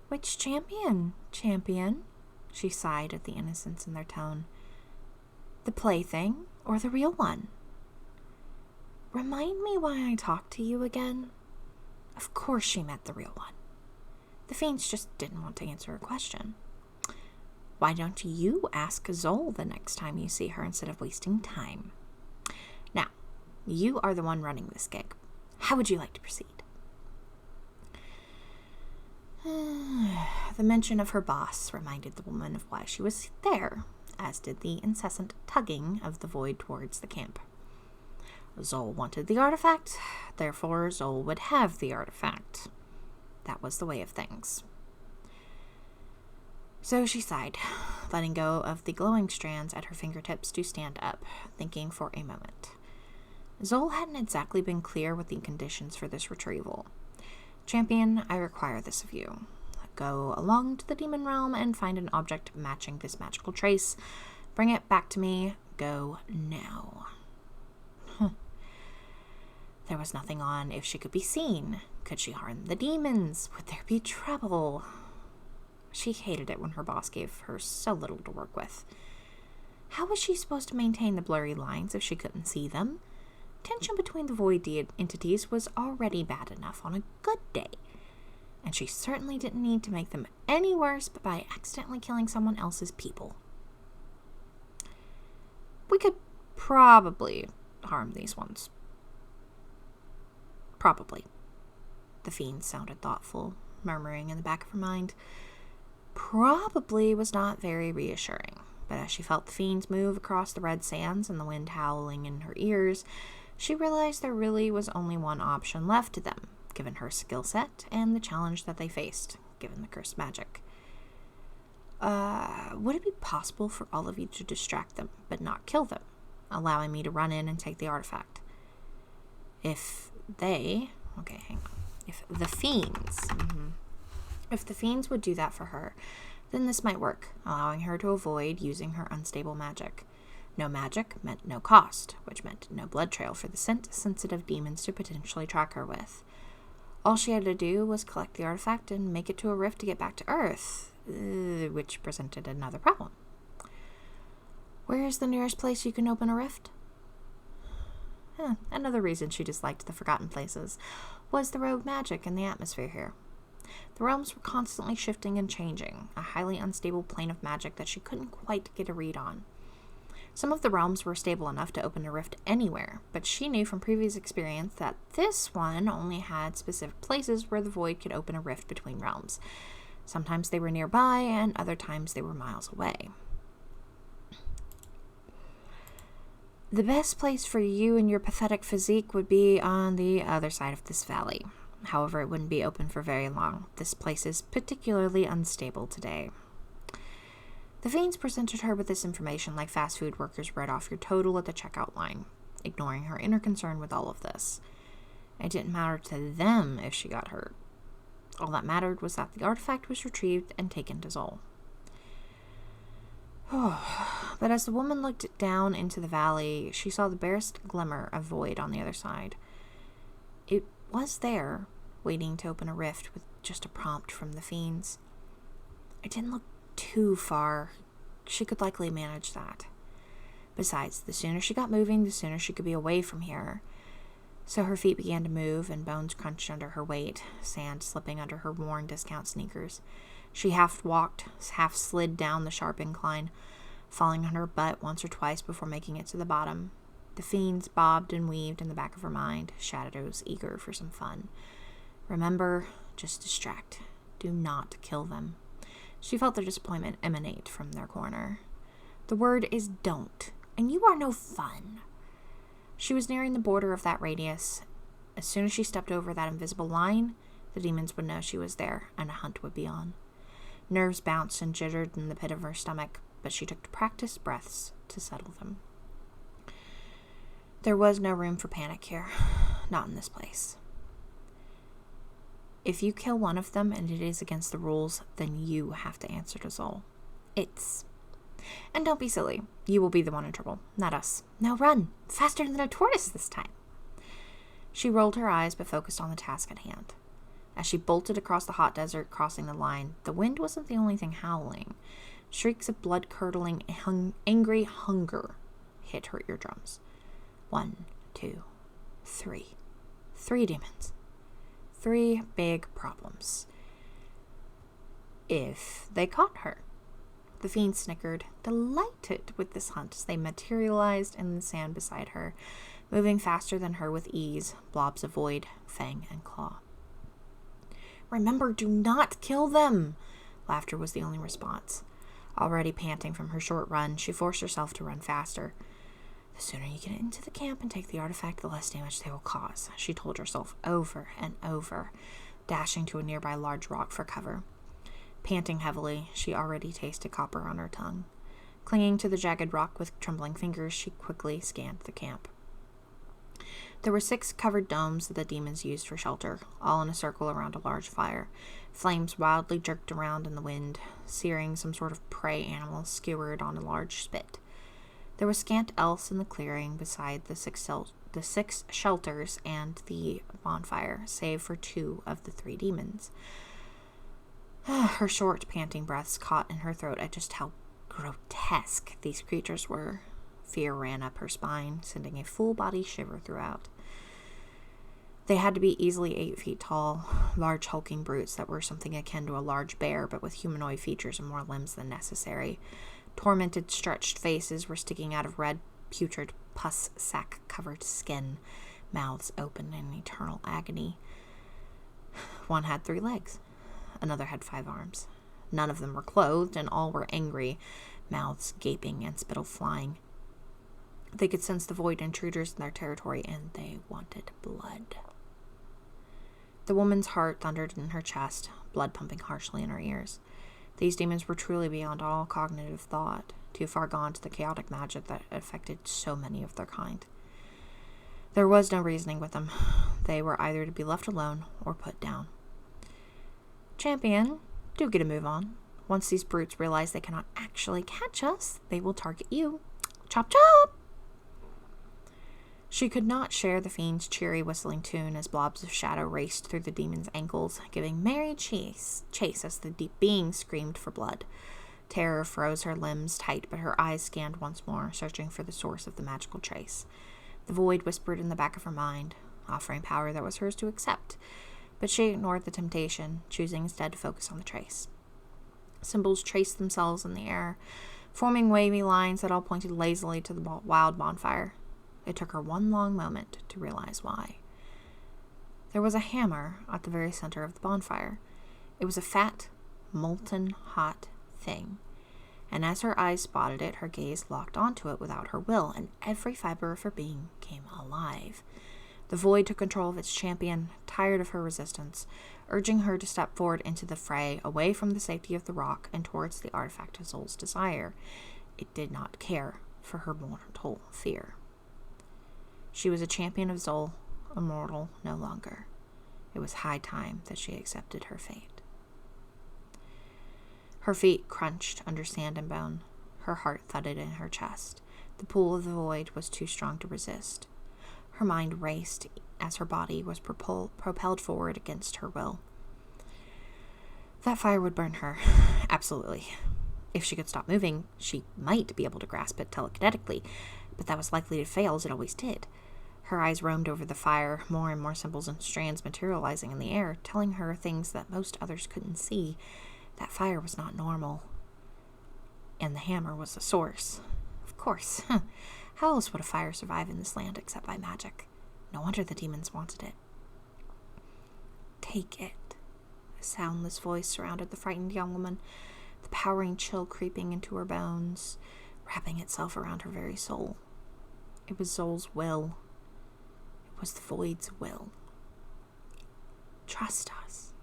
Which champion? Champion? She sighed at the innocence in their tone. The plaything or the real one? Remind me why I talked to you again? Of course she meant the real one. The fiends just didn't want to answer her question. Why don't you ask Zol the next time you see her instead of wasting time? Now, you are the one running this gig. How would you like to proceed? The mention of her boss reminded the woman of why she was there, as did the incessant tugging of the void towards the camp. Zol wanted the artifact, therefore Zol would have the artifact. That was the way of things. So she sighed, letting go of the glowing strands at her fingertips to stand up, thinking for a moment. Zol hadn't exactly been clear with the conditions for this retrieval. Champion, I require this of you. Go along to the demon realm and find an object matching this magical trace. Bring it back to me. Go now. There was nothing on if she could be seen. Could she harm the demons? Would there be trouble? She hated it when her boss gave her so little to work with. How was she supposed to maintain the blurry lines if she couldn't see them? Tension between the void entities was already bad enough on a good day, and she certainly didn't need to make them any worse by accidentally killing someone else's people. We could probably harm these ones. Probably. The fiend sounded thoughtful, murmuring in the back of her mind. Probably was not very reassuring, but as she felt the fiends move across the red sands and the wind howling in her ears, she realized there really was only one option left to them, given her skill set and the challenge that they faced, given the cursed magic. Would it be possible for all of you to distract them, but not kill them, allowing me to run in and take the artifact? If the fiends would do that for her, then this might work, allowing her to avoid using her unstable magic. No magic meant no cost, which meant no blood trail for the scent-sensitive demons to potentially track her with. All she had to do was collect the artifact and make it to a rift to get back to Earth, which presented another problem. Where is the nearest place you can open a rift? Another reason she disliked the Forgotten Places was the rogue magic and the atmosphere here. The realms were constantly shifting and changing, a highly unstable plane of magic that she couldn't quite get a read on. Some of the realms were stable enough to open a rift anywhere, but she knew from previous experience that this one only had specific places where the void could open a rift between realms. Sometimes they were nearby, and other times they were miles away. The best place for you and your pathetic physique would be on the other side of this valley. However, it wouldn't be open for very long. This place is particularly unstable today. The fiends presented her with this information like fast food workers read off your total at the checkout line, ignoring her inner concern with all of this. It didn't matter to them if she got hurt. All that mattered was that the artifact was retrieved and taken to Zol. But as the woman looked down into the valley, she saw the barest glimmer of void on the other side. It was there, waiting to open a rift with just a prompt from the fiends. It didn't look too far. She could likely manage that. Besides, the sooner she got moving, the sooner she could be away from here. So her feet began to move, and bones crunched under her weight, sand slipping under her worn discount sneakers. She half walked, half slid down the sharp incline, falling on her butt once or twice before making it to the bottom. The fiends bobbed and weaved in the back of her mind, shadows eager for some fun. Remember, just distract. Do not kill them. She felt their disappointment emanate from their corner. The word is don't, and you are no fun. She was nearing the border of that radius. As soon as she stepped over that invisible line, the demons would know she was there, and a hunt would be on. Nerves bounced and jittered in the pit of her stomach, but she took practiced breaths to settle them. There was no room for panic here. Not in this place. If you kill one of them and it is against the rules, then you have to answer to Zol. And don't be silly. You will be the one in trouble, not us. Now run! Faster than a tortoise this time! She rolled her eyes but focused on the task at hand. As she bolted across the hot desert, crossing the line, the wind wasn't the only thing howling. Shrieks of blood-curdling, angry hunger hit her eardrums. 1, 2, 3. 3 demons. 3 big problems. If they caught her. The fiend snickered, delighted with this hunt as they materialized in the sand beside her, moving faster than her with ease, blobs of void, fang, and claw. Remember, do not kill them! Laughter was the only response. Already panting from her short run, she forced herself to run faster. The sooner you get into the camp and take the artifact, the less damage they will cause, she told herself over and over, dashing to a nearby large rock for cover. Panting heavily, she already tasted copper on her tongue. Clinging to the jagged rock with trembling fingers, she quickly scanned the camp. There were 6 covered domes that the demons used for shelter, all in a circle around a large fire. Flames wildly jerked around in the wind, searing some sort of prey animal skewered on a large spit. There was scant else in the clearing beside the 6 shelters and the bonfire, save for 2 of the 3 demons. Her short, panting breaths caught in her throat at just how grotesque these creatures were. Fear ran up her spine, sending a full-body shiver throughout. They had to be easily 8 feet tall, large hulking brutes that were something akin to a large bear, but with humanoid features and more limbs than necessary. Tormented, stretched faces were sticking out of red, putrid, pus-sack-covered skin, mouths open in eternal agony. One had 3 legs. Another had 5 arms. None of them were clothed, and all were angry, mouths gaping and spittle flying. They could sense the void intruders in their territory, and they wanted blood. The woman's heart thundered in her chest, blood pumping harshly in her ears. These demons were truly beyond all cognitive thought, too far gone to the chaotic magic that affected so many of their kind. There was no reasoning with them. They were either to be left alone or put down. Champion, do get a move on. Once these brutes realize they cannot actually catch us, they will target you. Chop chop! She could not share the fiend's cheery whistling tune as blobs of shadow raced through the demon's ankles, giving merry chase as the deep being screamed for blood. Terror froze her limbs tight, but her eyes scanned once more, searching for the source of the magical trace. The void whispered in the back of her mind, offering power that was hers to accept, but she ignored the temptation, choosing instead to focus on the trace. Symbols traced themselves in the air, forming wavy lines that all pointed lazily to the wild bonfire. It took her one long moment to realize why. There was a hammer at the very center of the bonfire. It was a fat, molten hot thing, and as her eyes spotted it, her gaze locked onto it without her will, and every fiber of her being came alive. The void took control of its champion, tired of her resistance, urging her to step forward into the fray, away from the safety of the rock and towards the artifact of Zol's desire. It did not care for her mortal fear. She was a champion of Zol, immortal no longer. It was high time that she accepted her fate. Her feet crunched under sand and bone. Her heart thudded in her chest. The pull of the void was too strong to resist. Her mind raced as her body was propelled forward against her will. That fire would burn her. Absolutely. If she could stop moving, she might be able to grasp it telekinetically, but that was likely to fail as it always did. Her eyes roamed over the fire, more and more symbols and strands materializing in the air, telling her things that most others couldn't see. That fire was not normal. And the hammer was the source. Of course. How else would a fire survive in this land except by magic? No wonder the demons wanted it. Take it. A soundless voice surrounded the frightened young woman, the powering chill creeping into her bones, wrapping itself around her very soul. It was Zol's will. It was the Void's will. Trust us.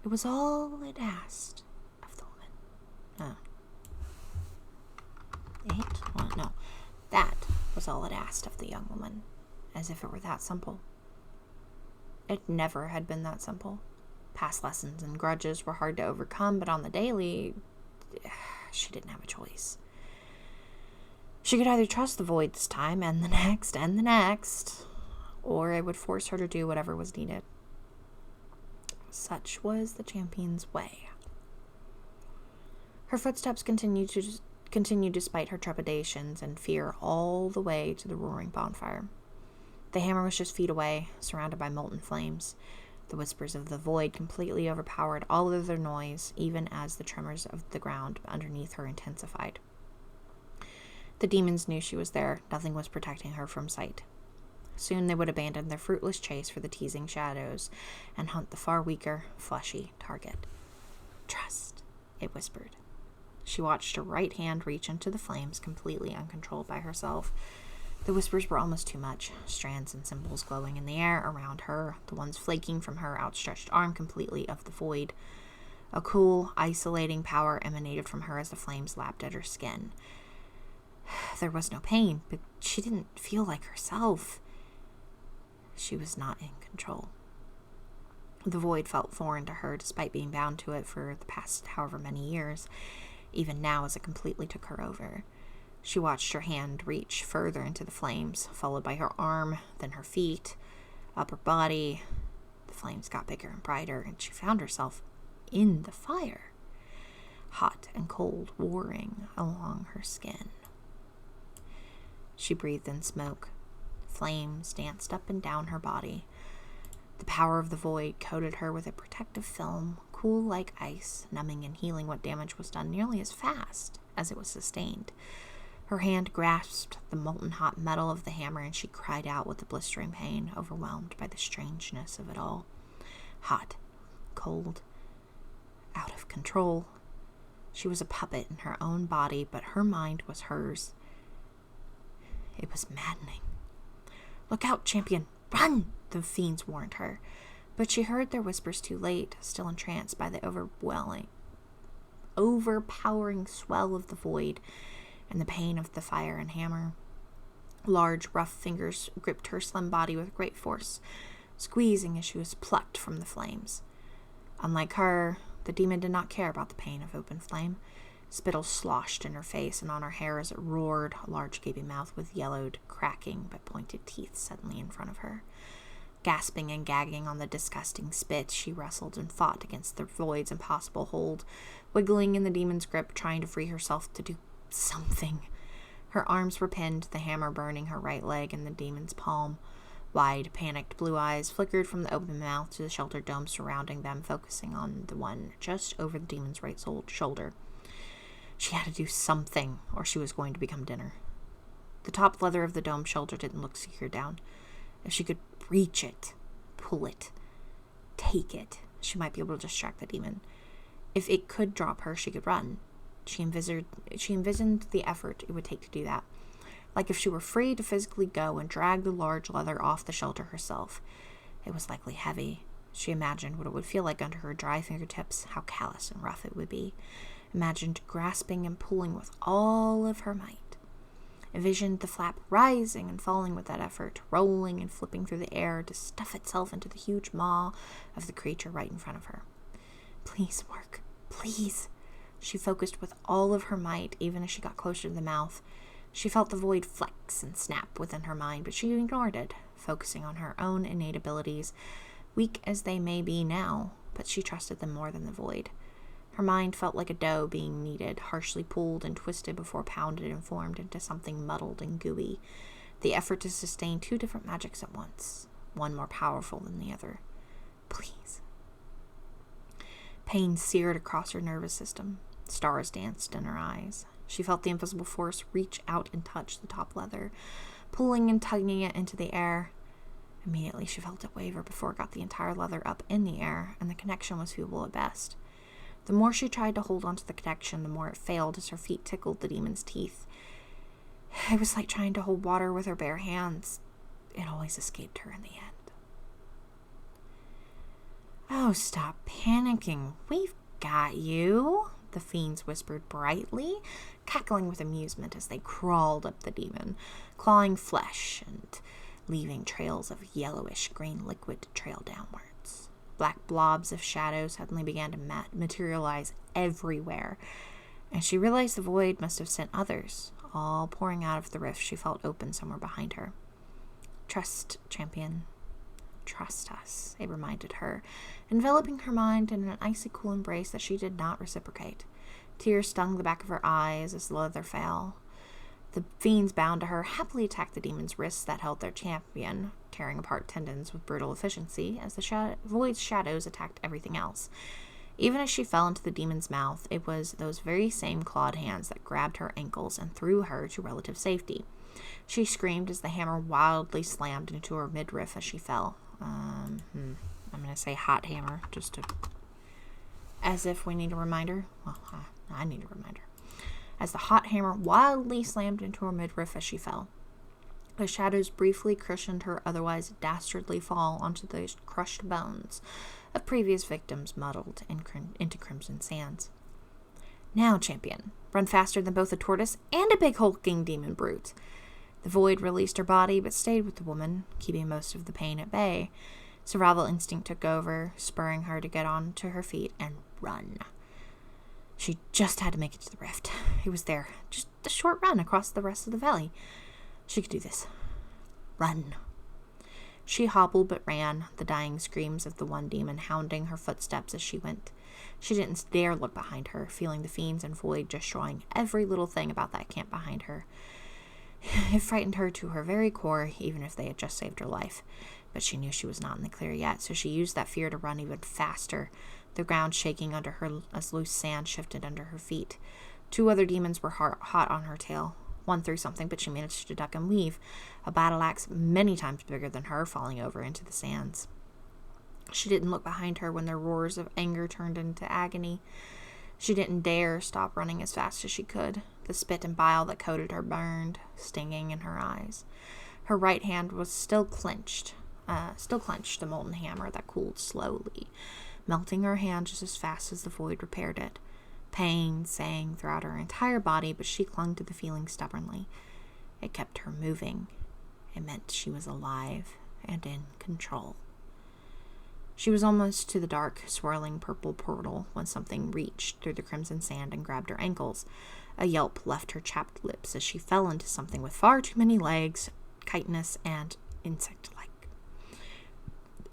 It was all it asked of the woman. No. That was all it asked of the young woman, as if it were that simple. It never had been that simple. Past lessons and grudges were hard to overcome, but on the daily, she didn't have a choice. She could either trust the Void this time, and the next, or it would force her to do whatever was needed. Such was the champion's way. Her footsteps continued despite her trepidations and fear all the way to the roaring bonfire. The hammer was just feet away, surrounded by molten flames. The whispers of the Void completely overpowered all other noise, even as the tremors of the ground underneath her intensified. The demons knew she was there. Nothing was protecting her from sight. Soon they would abandon their fruitless chase for the teasing shadows and hunt the far weaker, fleshy target. Trust, it whispered. She watched her right hand reach into the flames, completely uncontrolled by herself. The whispers were almost too much, strands and symbols glowing in the air around her, the ones flaking from her outstretched arm completely of the Void. A cool, isolating power emanated from her as the flames lapped at her skin. There was no pain, but she didn't feel like herself. She was not in control. The Void felt foreign to her, despite being bound to it for the past however many years, even now as it completely took her over. She watched her hand reach further into the flames, followed by her arm, then her feet, up her body. The flames got bigger and brighter, and she found herself in the fire, hot and cold warring along her skin. She breathed in smoke. Flames danced up and down her body. The power of the Void coated her with a protective film, cool like ice, numbing and healing what damage was done nearly as fast as it was sustained. Her hand grasped the molten hot metal of the hammer, and she cried out with the blistering pain, overwhelmed by the strangeness of it all. Hot, cold, out of control. She was a puppet in her own body, but her mind was hers. It was maddening. "Look out, champion! Run!" the fiends warned her. But she heard their whispers too late, still entranced by the overpowering swell of the Void and the pain of the fire and hammer. Large, rough fingers gripped her slim body with great force, squeezing as she was plucked from the flames. Unlike her, the demon did not care about the pain of open flame. Spittle sloshed in her face and on her hair as it roared, a large gaping mouth with yellowed, cracking but pointed teeth suddenly in front of her. Gasping and gagging on the disgusting spit, she wrestled and fought against the Void's impossible hold, wiggling in the demon's grip, trying to free herself to do something. Her arms were pinned, the hammer burning her right leg and the demon's palm. Wide, panicked blue eyes flickered from the open mouth to the sheltered dome surrounding them, focusing on the one just over the demon's right shoulder. She had to do something, or she was going to become dinner. The top leather of the dome shelter didn't look secure down. If she could reach it, pull it, take it, she might be able to distract the demon. If it could drop her, she could run. She envisioned the effort it would take to do that. Like if she were free to physically go and drag the large leather off the shelter herself. It was likely heavy. She imagined what it would feel like under her dry fingertips, how callous and rough it would be. Imagined grasping and pulling with all of her might. Envisioned the flap rising and falling with that effort, rolling and flipping through the air to stuff itself into the huge maw of the creature right in front of her. Please work. Please. She focused with all of her might, even as she got closer to the mouth. She felt the Void flex and snap within her mind, but she ignored it, focusing on her own innate abilities, weak as they may be now, but she trusted them more than the Void. Her mind felt like a dough being kneaded, harshly pulled and twisted before pounded and formed into something muddled and gooey. The effort to sustain two different magics at once, one more powerful than the other. Please. Pain seared across her nervous system. Stars danced in her eyes. She felt the invisible force reach out and touch the top leather, pulling and tugging it into the air. Immediately, she felt it waver before it got the entire leather up in the air, and the connection was feeble at best. The more she tried to hold onto the connection, the more it failed as her feet tickled the demon's teeth. It was like trying to hold water with her bare hands. It always escaped her in the end. "Oh, stop panicking. We've got you," the fiends whispered brightly, cackling with amusement as they crawled up the demon, clawing flesh and leaving trails of yellowish-green liquid to trail downwards. Black blobs of shadow suddenly began to materialize everywhere, and she realized the void must have sent others, all pouring out of the rift she felt open somewhere behind her. "Trust, champion. Trust us," it reminded her, enveloping her mind in an icy cool embrace that she did not reciprocate. Tears stung the back of her eyes as the leather fell. The fiends bound to her happily attacked the demon's wrists that held their champion, tearing apart tendons with brutal efficiency as the void's shadows attacked everything else. Even as she fell into the demon's mouth, it was those very same clawed hands that grabbed her ankles and threw her to relative safety. She screamed as the hammer wildly slammed into her midriff as she fell. I'm going to say hot hammer, just to... as if we need a reminder. Well, I need a reminder. As the hot hammer wildly slammed into her midriff as she fell. The shadows briefly cushioned her otherwise dastardly fall onto those crushed bones of previous victims muddled into crimson sands. "Now, champion, run faster than both a tortoise and a big hulking demon brute." The void released her body but stayed with the woman, keeping most of the pain at bay. Survival instinct took over, spurring her to get on to her feet and run. She just had to make it to the rift. It was there, just a short run across the rest of the valley. She could do this. Run. She hobbled but ran, the dying screams of the one demon hounding her footsteps as she went. She didn't dare look behind her, feeling the fiends and void destroying every little thing about that camp behind her. It frightened her to her very core, even if they had just saved her life. But she knew she was not in the clear yet, so she used that fear to run even faster, the ground shaking under her as loose sand shifted under her feet. 2 other demons were hot on her tail. One threw something, but she managed to duck and weave, a battle axe many times bigger than her falling over into the sands. She didn't look behind her when their roars of anger turned into agony. She didn't dare stop running as fast as she could. The spit and bile that coated her burned, stinging in her eyes. Her right hand was still clenched, the molten hammer that cooled slowly, melting her hand just as fast as the void repaired it. Pain sang throughout her entire body, but she clung to the feeling stubbornly. It kept her moving. It meant she was alive and in control. She was almost to the dark, swirling purple portal when something reached through the crimson sand and grabbed her ankles. A yelp left her chapped lips as she fell into something with far too many legs, chitinous, and insect-like.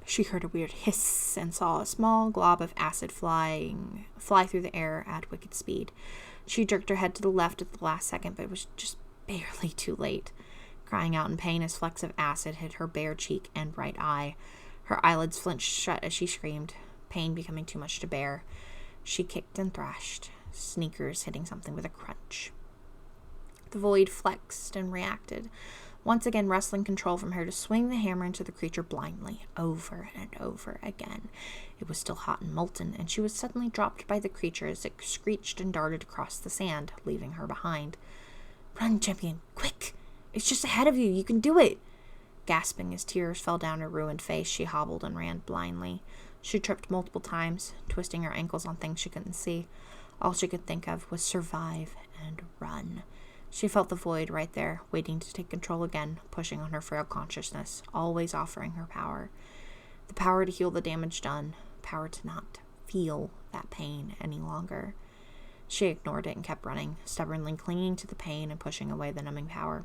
She heard a weird hiss and saw a small glob of acid fly through the air at wicked speed. She jerked her head to the left at the last second, but it was just barely too late. Crying out in pain as flecks of acid hit her bare cheek and right eye. Her eyelids flinched shut as she screamed, pain becoming too much to bear. She kicked and thrashed, sneakers hitting something with a crunch. The void flexed and reacted, once again wresting control from her to swing the hammer into the creature blindly, over and over again. It was still hot and molten, and she was suddenly dropped by the creature as it screeched and darted across the sand, leaving her behind. "Run, champion, quick! It's just ahead of you, you can do it!" Gasping as tears fell down her ruined face, she hobbled and ran blindly. She tripped multiple times, twisting her ankles on things she couldn't see. All she could think of was survive and run. She felt the void right there, waiting to take control again, pushing on her frail consciousness, always offering her power. The power to heal the damage done, power to not feel that pain any longer. She ignored it and kept running, stubbornly clinging to the pain and pushing away the numbing power.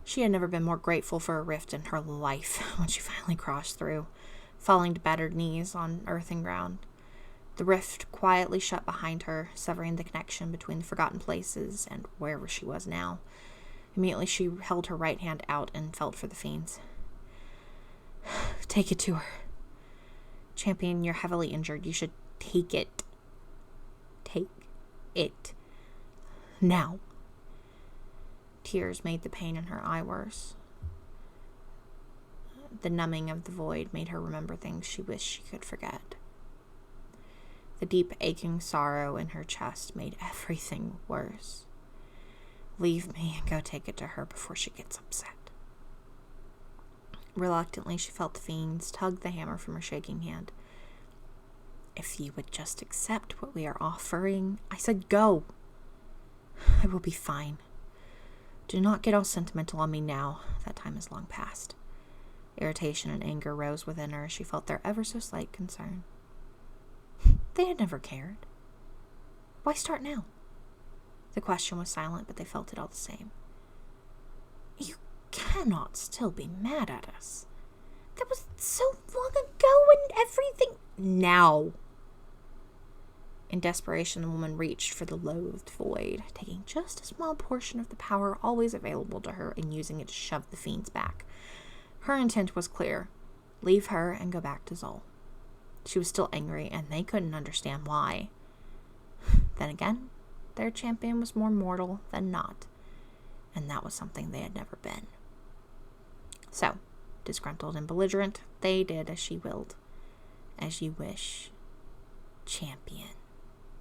She had never been more grateful for a rift in her life when she finally crossed through, falling to battered knees on earth and ground. The rift quietly shut behind her, severing the connection between the forgotten places and wherever she was now. Immediately she held her right hand out and felt for the fiends. "Take it to her. Champion, you're heavily injured. You should take it. Take it," Now. Tears made the pain in her eye worse. The numbing of the void made her remember things she wished she could forget. The deep aching sorrow in her chest made everything worse. Leave me and go take it to her before she gets upset. Reluctantly, she felt the fiends tug the hammer from her shaking hand. If you would just accept what we are offering, I said go. I will be fine. Do not get all sentimental on me now. That time is long past. Irritation and anger rose within her as she felt their ever so slight concern. They had never cared. Why start now? The question was silent, but they felt it all the same. You cannot still be mad at us. That was so long ago and everything... Now. In desperation, the woman reached for the loathed void, taking just a small portion of the power always available to her and using it to shove the fiends back. Her intent was clear. Leave her and go back to Zol. She was still angry, and they couldn't understand why. Then again, their champion was more mortal than not, and that was something they had never been. So, disgruntled and belligerent, they did as she willed. As you wish. Champion.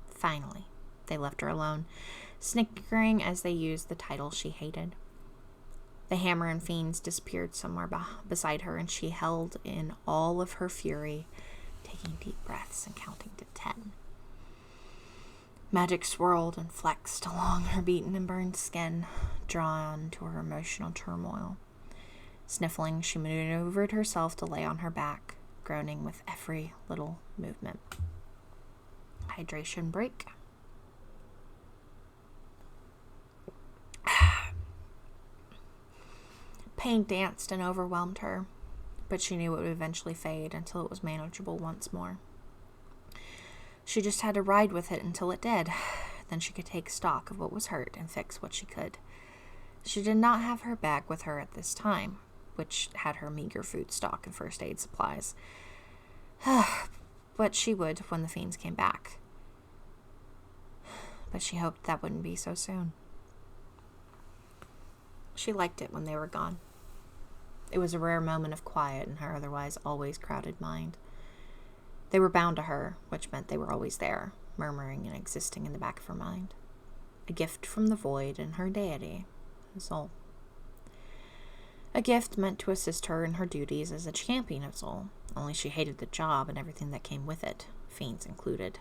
Finally, they left her alone, snickering as they used the title she hated. The hammer and fiends disappeared somewhere beside her, and she held in all of her fury, taking deep breaths and counting to 10. Magic swirled and flexed along her beaten and burned skin, drawn to her emotional turmoil. Sniffling, she maneuvered herself to lay on her back, groaning with every little movement. Hydration break. Pain danced and overwhelmed her, but she knew it would eventually fade until it was manageable once more. She just had to ride with it until it did. Then she could take stock of what was hurt and fix what she could. She did not have her bag with her at this time, which had her meager food stock and first aid supplies. But she would when the fiends came back. But she hoped that wouldn't be so soon. She liked it when they were gone. It was a rare moment of quiet in her otherwise always crowded mind. They were bound to her, which meant they were always there, murmuring and existing in the back of her mind. A gift from the void and her deity, the soul. A gift meant to assist her in her duties as a champion of Zol, only she hated the job and everything that came with it, fiends included.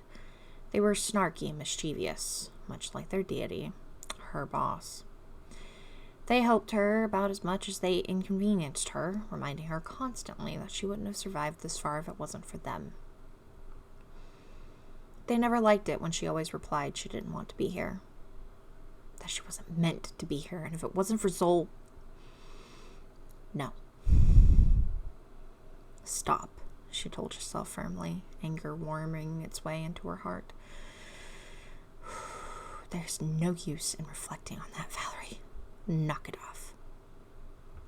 They were snarky and mischievous, much like their deity, her boss. They helped her about as much as they inconvenienced her, reminding her constantly that she wouldn't have survived this far if it wasn't for them. They never liked it when she always replied she didn't want to be here, that she wasn't meant to be here, and if it wasn't for Zol... No. Stop, she told herself firmly, anger warming its way into her heart. There's no use in reflecting on that, Valerie. Knock it off.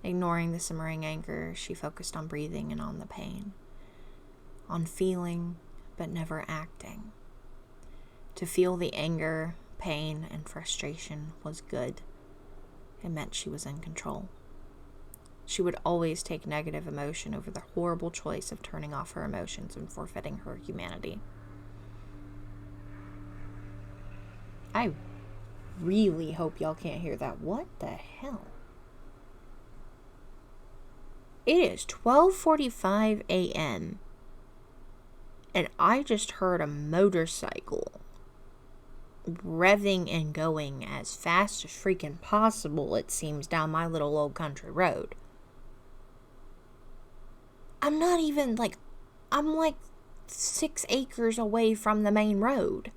Ignoring the simmering anger, she focused on breathing and on the pain. On feeling, but never acting. To feel the anger, pain, and frustration was good. It meant she was in control. She would always take negative emotion over the horrible choice of turning off her emotions and forfeiting her humanity. I really hope y'all can't hear that. What the hell? It is 12:45 a.m. and I just heard a motorcycle revving and going as fast as freaking possible, it seems, down my little old country road. I'm not even, I'm 6 acres away from the main road.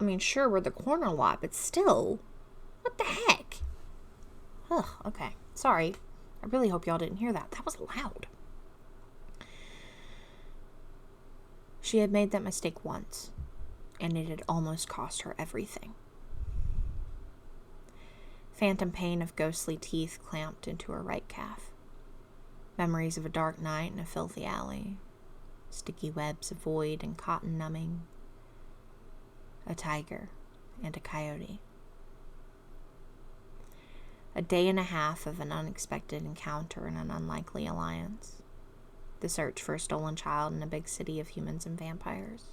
I mean, sure, we're the corner lot, but still. What the heck? Ugh, okay. Sorry. I really hope y'all didn't hear that. That was loud. She had made that mistake once, and it had almost cost her everything. Phantom pain of ghostly teeth clamped into her right calf. Memories of a dark night in a filthy alley. Sticky webs of void and cotton numbing. A tiger and a coyote A day and a half of an unexpected encounter and an unlikely alliance. The search for a stolen child in a big city of humans and vampires.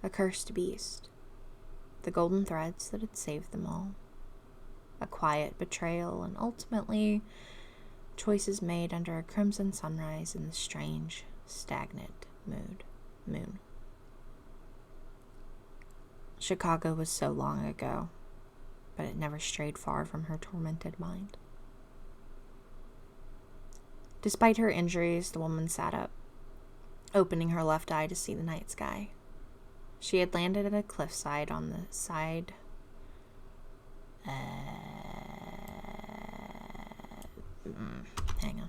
A cursed beast. The golden threads that had saved them all. A quiet betrayal, and ultimately, choices made under a crimson sunrise in the strange, stagnant moon. Chicago was so long ago, but it never strayed far from her tormented mind. Despite her injuries, the woman sat up, opening her left eye to see the night sky. She had landed at a cliffside on the side... hang on.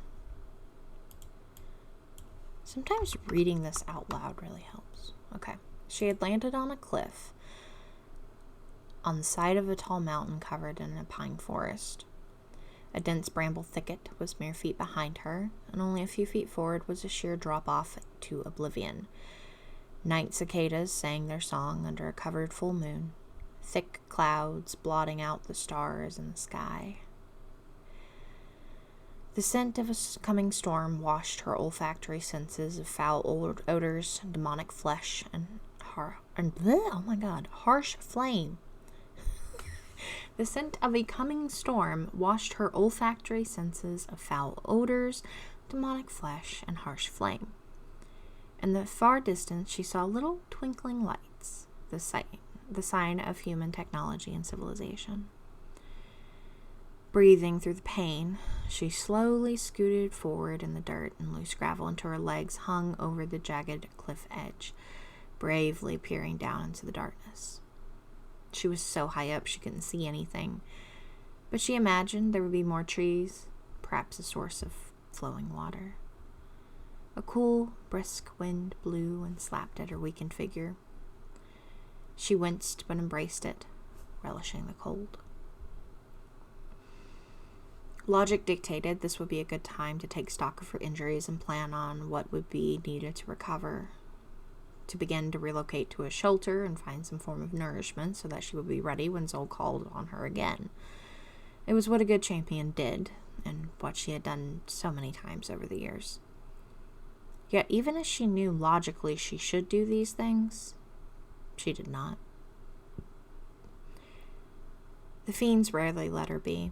Sometimes reading this out loud really helps. Okay. She had landed on a cliff on the side of a tall mountain covered in a pine forest. A dense bramble thicket was mere feet behind her, and only a few feet forward was a sheer drop-off to oblivion. Night cicadas sang their song under a covered full moon, thick clouds blotting out the stars in the sky. The scent of a coming storm washed her olfactory senses of foul odors, demonic flesh, and harsh flame. The scent of a coming storm washed her olfactory senses of foul odors, demonic flesh, and harsh flame. In the far distance, she saw little twinkling lights, the sign of human technology and civilization. Breathing through the pain, she slowly scooted forward in the dirt and loose gravel until her legs hung over the jagged cliff edge, bravely peering down into the darkness. She was so high up she couldn't see anything, but she imagined there would be more trees, perhaps a source of flowing water. A cool, brisk wind blew and slapped at her weakened figure. She winced but embraced it, relishing the cold. Logic dictated this would be a good time to take stock of her injuries and plan on what would be needed to recover, to begin to relocate to a shelter and find some form of nourishment so that she would be ready when Zol called on her again. It was what a good champion did, and what she had done so many times over the years. Yet even as she knew logically she should do these things, she did not. The fiends rarely let her be.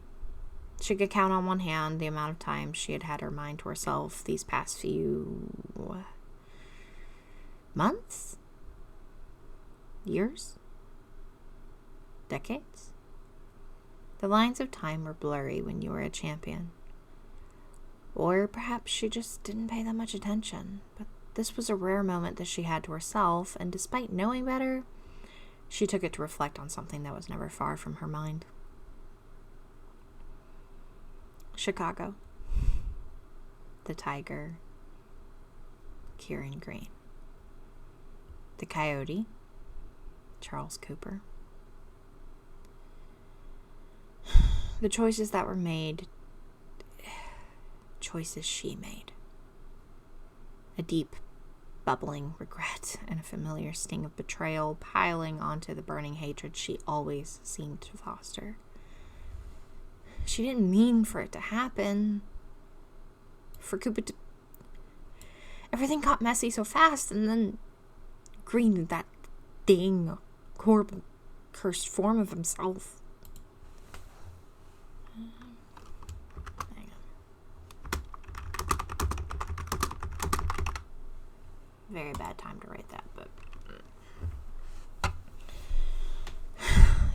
She could count on one hand the amount of times she had had her mind to herself these past few... months? Years? Decades? The lines of time were blurry when you were a champion. Or perhaps she just didn't pay that much attention, but this was a rare moment that she had to herself, and despite knowing better, she took it to reflect on something that was never far from her mind. Chicago. The tiger. Kieran Green. The coyote. Charles Cooper. The choices that were made. Choices she made. A deep, bubbling regret and a familiar sting of betrayal piling onto the burning hatred she always seemed to foster. She didn't mean for it to happen. For Cooper to... Everything got messy so fast, and then Green did that thing, horrible, cursed form of himself. Hang on. Very bad time to write that, but...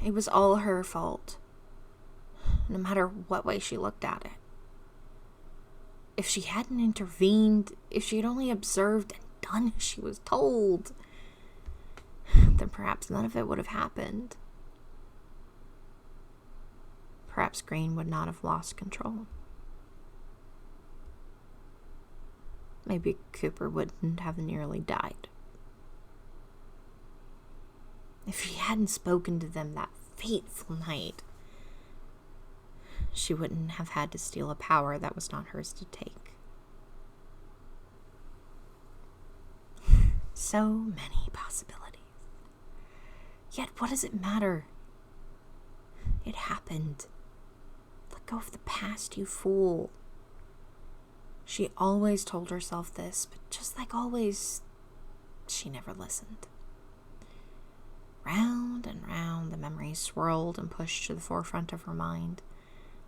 It was all her fault. No matter what way she looked at it. If she hadn't intervened, if she had only observed and done as she was told, then perhaps none of it would have happened. Perhaps Green would not have lost control. Maybe Cooper wouldn't have nearly died. If she hadn't spoken to them that fateful night, she wouldn't have had to steal a power that was not hers to take. So many possibilities. Yet what does it matter? It happened. go of the past, you fool. She always told herself this, but just like always, she never listened. Round and round the memories swirled and pushed to the forefront of her mind.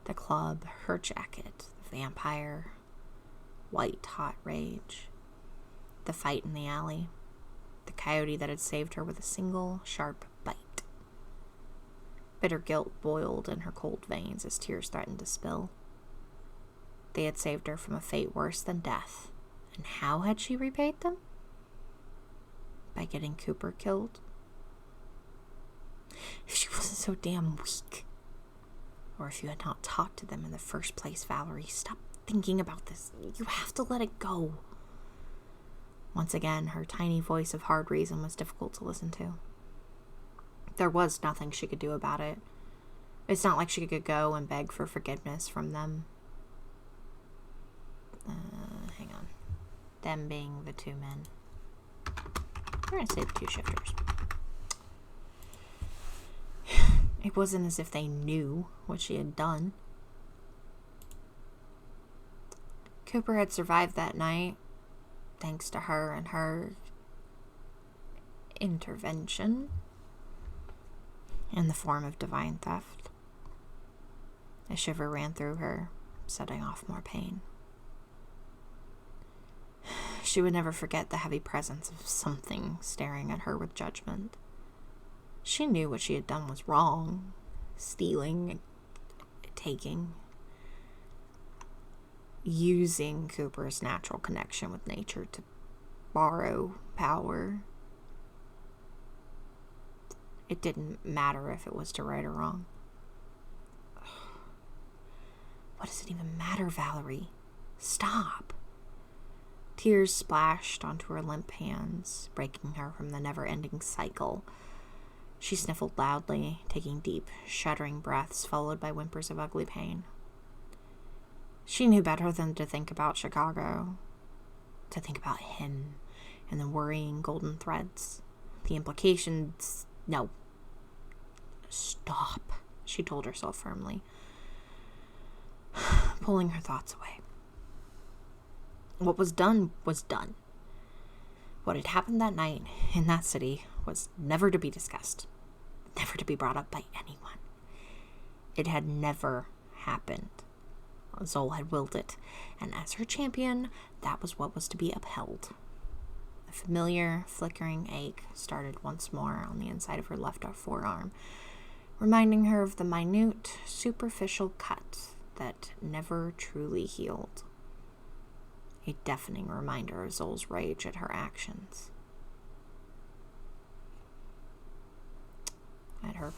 The club, her jacket, the vampire, white-hot rage, the fight in the alley, the coyote that had saved her with a single sharp bite. Bitter guilt boiled in her cold veins as tears threatened to spill. They had saved her from a fate worse than death, and how had she repaid them? By getting Cooper killed? If she wasn't so damn weak. Or if you had not talked to them in the first place, Valerie, stop thinking about this. You have to let it go. Once again, her tiny voice of hard reason was difficult to listen to. There was nothing she could do about it. It's not like she could go and beg for forgiveness from them. Hang on. Them being the two men. We're going to say the two shifters. It wasn't as if they knew what she had done. Cooper had survived that night, thanks to her and her intervention in the form of divine theft. A shiver ran through her, setting off more pain. She would never forget the heavy presence of something staring at her with judgment. She knew what she had done was wrong. Stealing, taking, using Cooper's natural connection with nature to borrow power. It didn't matter if it was to right or wrong. What does it even matter, Valerie? Stop. Tears splashed onto her limp hands, breaking her from the never-ending cycle. She sniffled loudly, taking deep, shuddering breaths followed by whimpers of ugly pain. She knew better than to think about Chicago, to think about him and the worrying golden threads. The implications... No. Stop, she told herself firmly, pulling her thoughts away. What was done was done. What had happened that night in that city was never to be discussed, never to be brought up by anyone. It had never happened. Zol had willed it, and as her champion, that was what was to be upheld. A familiar, flickering ache started once more on the inside of her left forearm, reminding her of the minute, superficial cut that never truly healed. A deafening reminder of Zol's rage at her actions. At her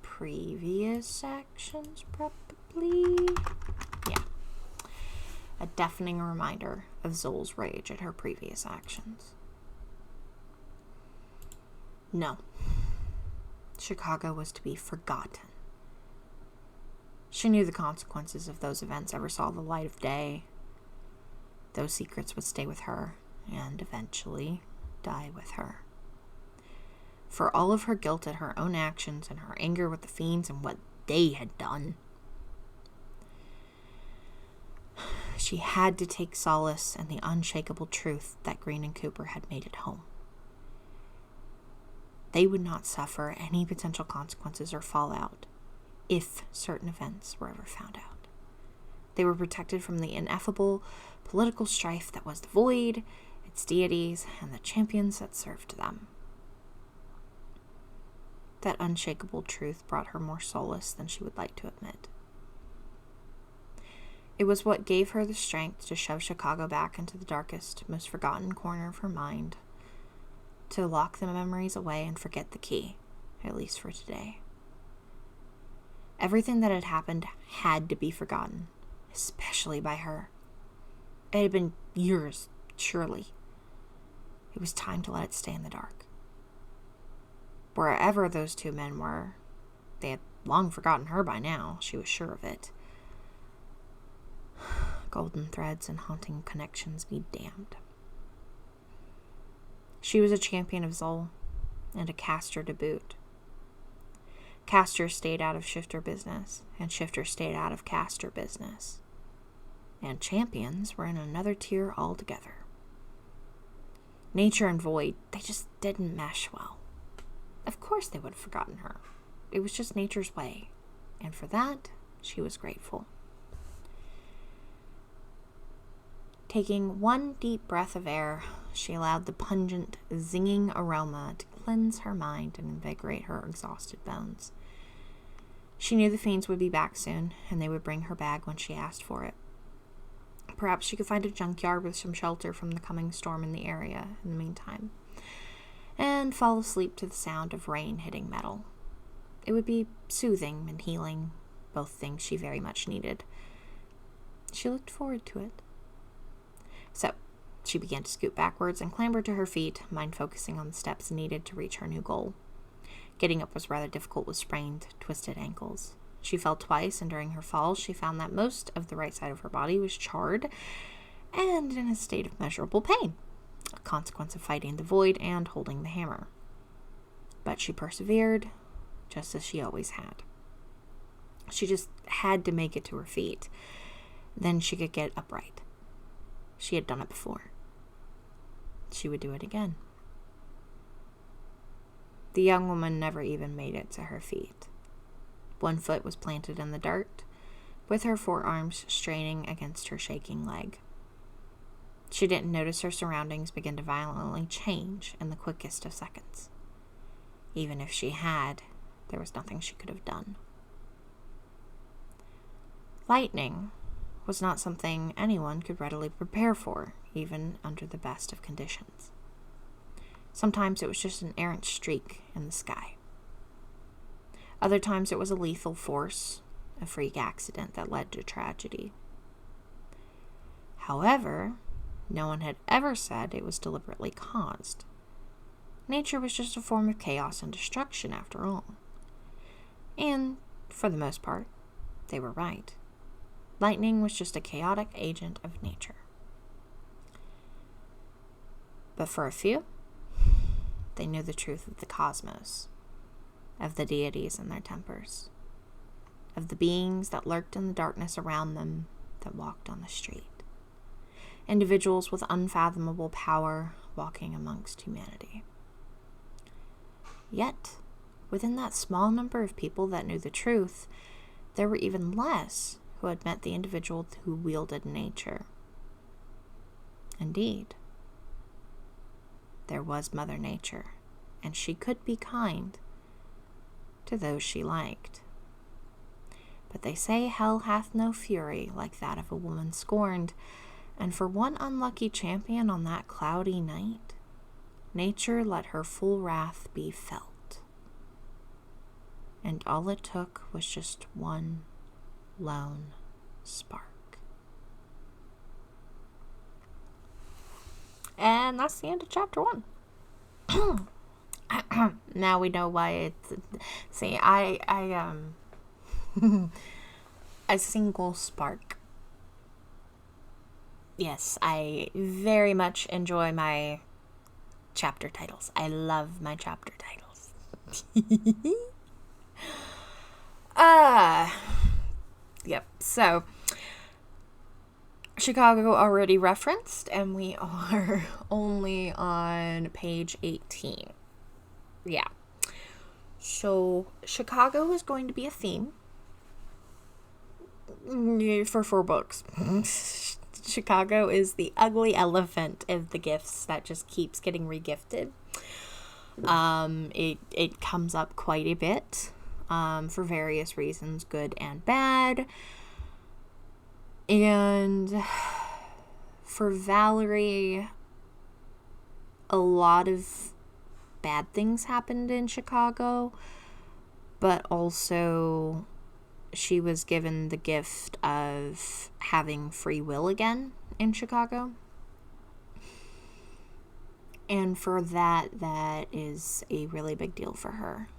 previous actions, probably? Yeah. A deafening reminder of Zol's rage at her previous actions. No. Chicago was to be forgotten. She knew the consequences if those events ever saw the light of day. Those secrets would stay with her, and eventually die with her. For all of her guilt at her own actions and her anger with the fiends and what they had done, she had to take solace in the unshakable truth that Green and Cooper had made it home. They would not suffer any potential consequences or fallout if certain events were ever found out. They were protected from the ineffable political strife that was the void, its deities, and the champions that served them. That unshakable truth brought her more solace than she would like to admit. It was what gave her the strength to shove Chicago back into the darkest, most forgotten corner of her mind, to lock the memories away and forget the key, at least for today. Everything that had happened had to be forgotten, especially by her. It had been years, surely. It was time to let it stay in the dark. Wherever those two men were, they had long forgotten her by now, she was sure of it. Golden threads and haunting connections be damned. She was a champion of Zol, and a caster to boot. Caster stayed out of shifter business, and shifter stayed out of caster business. And champions were in another tier altogether. Nature and void, they just didn't mesh well. Of course they would have forgotten her. It was just nature's way, and for that, she was grateful. Taking one deep breath of air, she allowed the pungent, zinging aroma to cleanse her mind and invigorate her exhausted bones. She knew the fiends would be back soon, and they would bring her bag when she asked for it. Perhaps she could find a junkyard with some shelter from the coming storm in the area in the meantime, and fall asleep to the sound of rain hitting metal. It would be soothing and healing, both things she very much needed. She looked forward to it. So, she began to scoot backwards and clambered to her feet, mind focusing on the steps needed to reach her new goal. Getting up was rather difficult with sprained, twisted ankles. She fell twice, and during her fall, she found that most of the right side of her body was charred and in a state of measurable pain, a consequence of fighting the void and holding the hammer. But she persevered, just as she always had. She just had to make it to her feet. Then she could get upright. She had done it before. She would do it again. The young woman never even made it to her feet. One foot was planted in the dirt, with her forearms straining against her shaking leg. She didn't notice her surroundings begin to violently change in the quickest of seconds. Even if she had, there was nothing she could have done. Lightning was not something anyone could readily prepare for, even under the best of conditions. Sometimes it was just an errant streak in the sky. Other times it was a lethal force, a freak accident that led to tragedy. However, no one had ever said it was deliberately caused. Nature was just a form of chaos and destruction after all. And, for the most part, they were right. Lightning was just a chaotic agent of nature. But for a few, they knew the truth of the cosmos, of the deities and their tempers, of the beings that lurked in the darkness around them, that walked on the street. Individuals with unfathomable power walking amongst humanity. Yet, within that small number of people that knew the truth, there were even less who had met the individual who wielded nature. Indeed, there was Mother Nature, and she could be kind to those she liked. But they say hell hath no fury like that of a woman scorned, and for one unlucky champion on that cloudy night, nature let her full wrath be felt. And all it took was just one lone spark. And that's the end of chapter 1. Now we know why it's... See, a single spark. Yes, I very much enjoy my chapter titles. I love my chapter titles. Yep, so Chicago already referenced, and we are only on page 18. Yeah. So Chicago is going to be a theme for 4 books. Chicago is the ugly elephant of the gifts that just keeps getting regifted. It comes up quite a bit. For various reasons, good and bad. And for Valerie, a lot of bad things happened in Chicago, but also she was given the gift of having free will again in Chicago. And for that is a really big deal for her.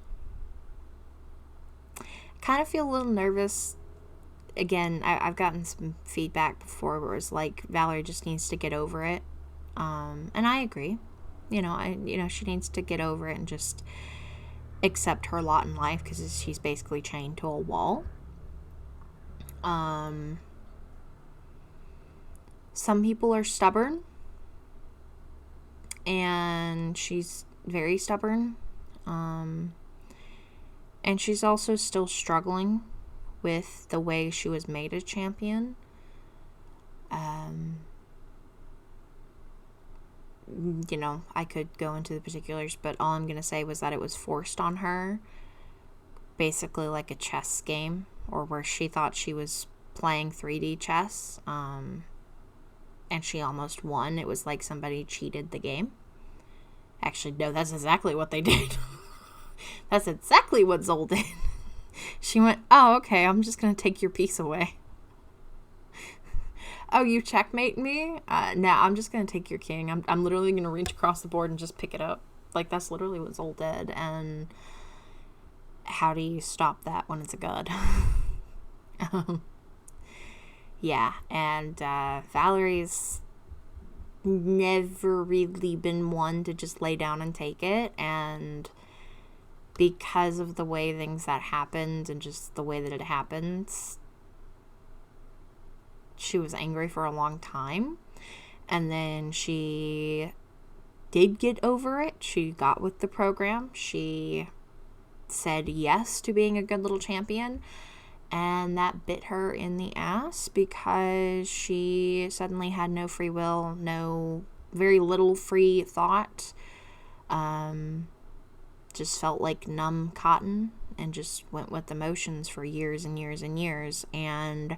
Kind of feel a little nervous. Again, I've gotten some feedback before where it's like Valerie just needs to get over it. And I agree. She needs to get over it and just accept her lot in life because she's basically chained to a wall. Some people are stubborn, and she's very stubborn. And she's also still struggling with the way she was made a champion. You know, I could go into the particulars, but all I'm going to say was that it was forced on her, basically like a chess game, or where she thought she was playing 3D chess, and she almost won. It was like somebody cheated the game. Actually, no, that's exactly what they did. That's exactly what Zol did. She went, oh, okay, I'm just going to take your piece away. Oh, you checkmate me? No, I'm just going to take your king. I'm literally going to reach across the board and just pick it up. Like, that's literally what Zol did. And how do you stop that when it's a god? Yeah, and Valerie's never really been one to just lay down and take it. And because of the way things that happened and just the way that it happens, she was angry for a long time, and then she did get over it. She got with the program. She said yes to being a good little champion, and that bit her in the ass because she suddenly had no free will, very little free thought, just felt like numb cotton and just went with emotions for years and years and years. And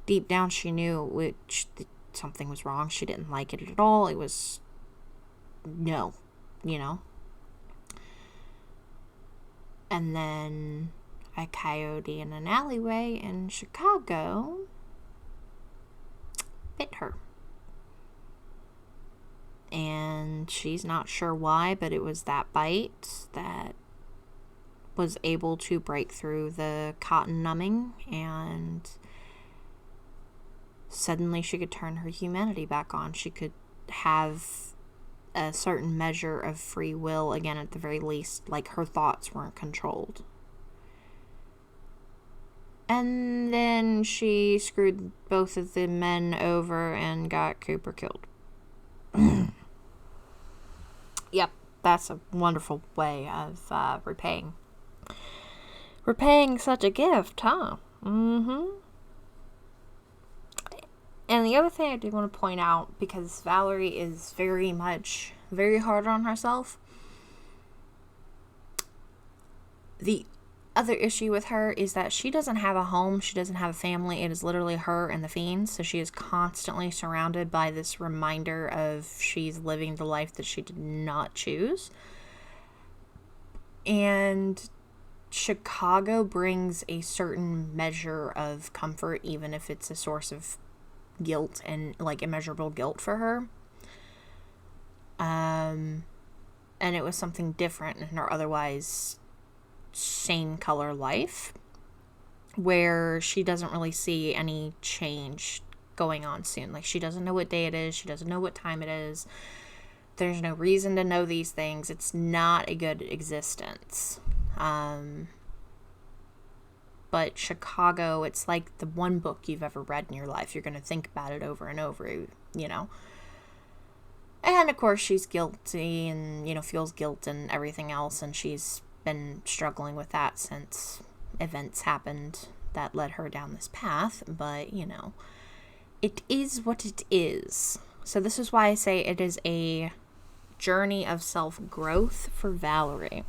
deep down, she knew something was wrong. She didn't like it at all. It was no, you know. And then a coyote in an alleyway in Chicago bit her. And she's not sure why, but it was that bite that was able to break through the cotton numbing, and suddenly she could turn her humanity back on. She could have a certain measure of free will again, at the very least. Like, her thoughts weren't controlled. And then she screwed both of the men over and got Cooper killed. Yep, that's a wonderful way of repaying such a gift, huh? And the other thing I do want to point out, because Valerie is very hard on herself, the other issue with her is that she doesn't have a home. She doesn't have a family. It is literally her and the fiends. So she is constantly surrounded by this reminder of she's living the life that she did not choose. And Chicago brings a certain measure of comfort, even if it's a source of guilt and like immeasurable guilt for her. And it was something different in her otherwise same color life, where she doesn't really see any change going on soon. Like, she doesn't know what day it is. She doesn't know what time it is. There's no reason to know these things. It's not a good existence. But Chicago, it's like the one book you've ever read in your life. You're going to think about it over and over, you know. And of course she's guilty and, you know, feels guilt and everything else, and she's been struggling with that since events happened that led her down this path. But, you know, it is what it is. So this is why I say it is a journey of self-growth for Valerie,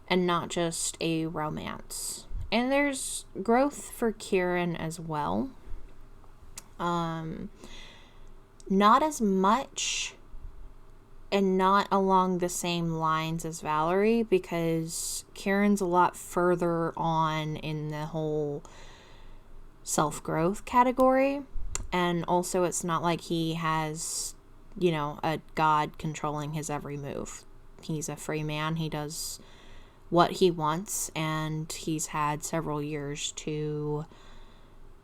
and not just a romance. And there's growth for Kieran as well. Not as much, and not along the same lines as Valerie, because Kieran's a lot further on in the whole self-growth category. And also, it's not like he has, you know, a god controlling his every move. He's a free man. He does what he wants, and he's had several years to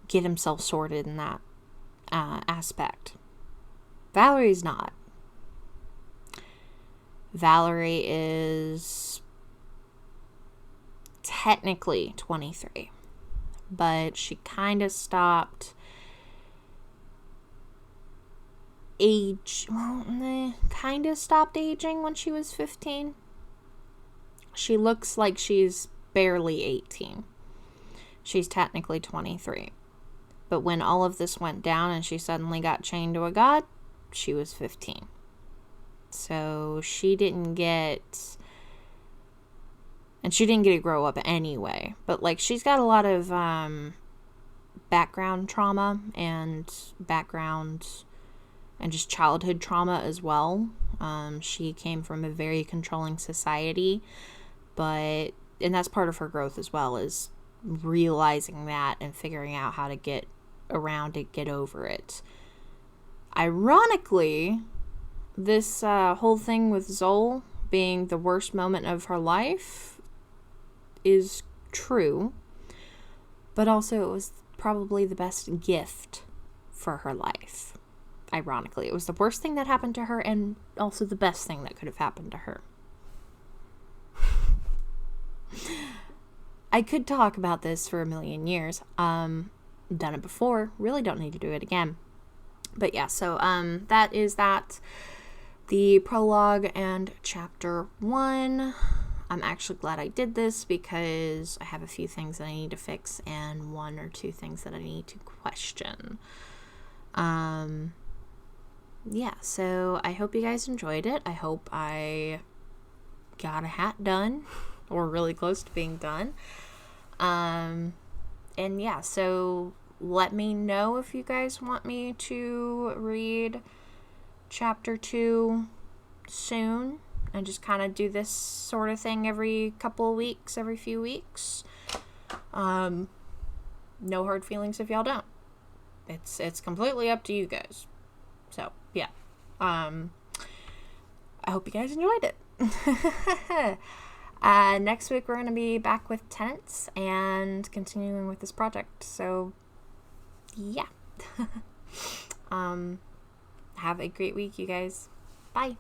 get himself sorted in that aspect. Valerie's not. Valerie is technically 23, but she kind of stopped stopped aging when she was 15. She looks like she's barely 18. She's technically 23. But when all of this went down and she suddenly got chained to a god, she was 15. So she didn't get... And she didn't get to grow up anyway. But, like, she's got a lot of background trauma and just childhood trauma as well. She came from a very controlling society. And that's part of her growth as well, is realizing that and figuring out how to get around it, get over it. Ironically, this whole thing with Zoe being the worst moment of her life is true, but also it was probably the best gift for her life. Ironically, it was the worst thing that happened to her and also the best thing that could have happened to her. I could talk about this for a million years. Done it before. Really don't need to do it again. But yeah, so that is that. The prologue and chapter 1. I'm actually glad I did this because I have a few things that I need to fix and 1 or 2 things that I need to question. Yeah, so I hope you guys enjoyed it. I hope I got a hat done or really close to being done. And yeah, so let me know if you guys want me to read chapter 2 soon and just kind of do this sort of thing every couple of weeks, every few weeks. No hard feelings if y'all don't. It's completely up to you guys. So, yeah. I hope you guys enjoyed it. Next week we're going to be back with tenants and continuing with this project. So, yeah. Have a great week, you guys. Bye.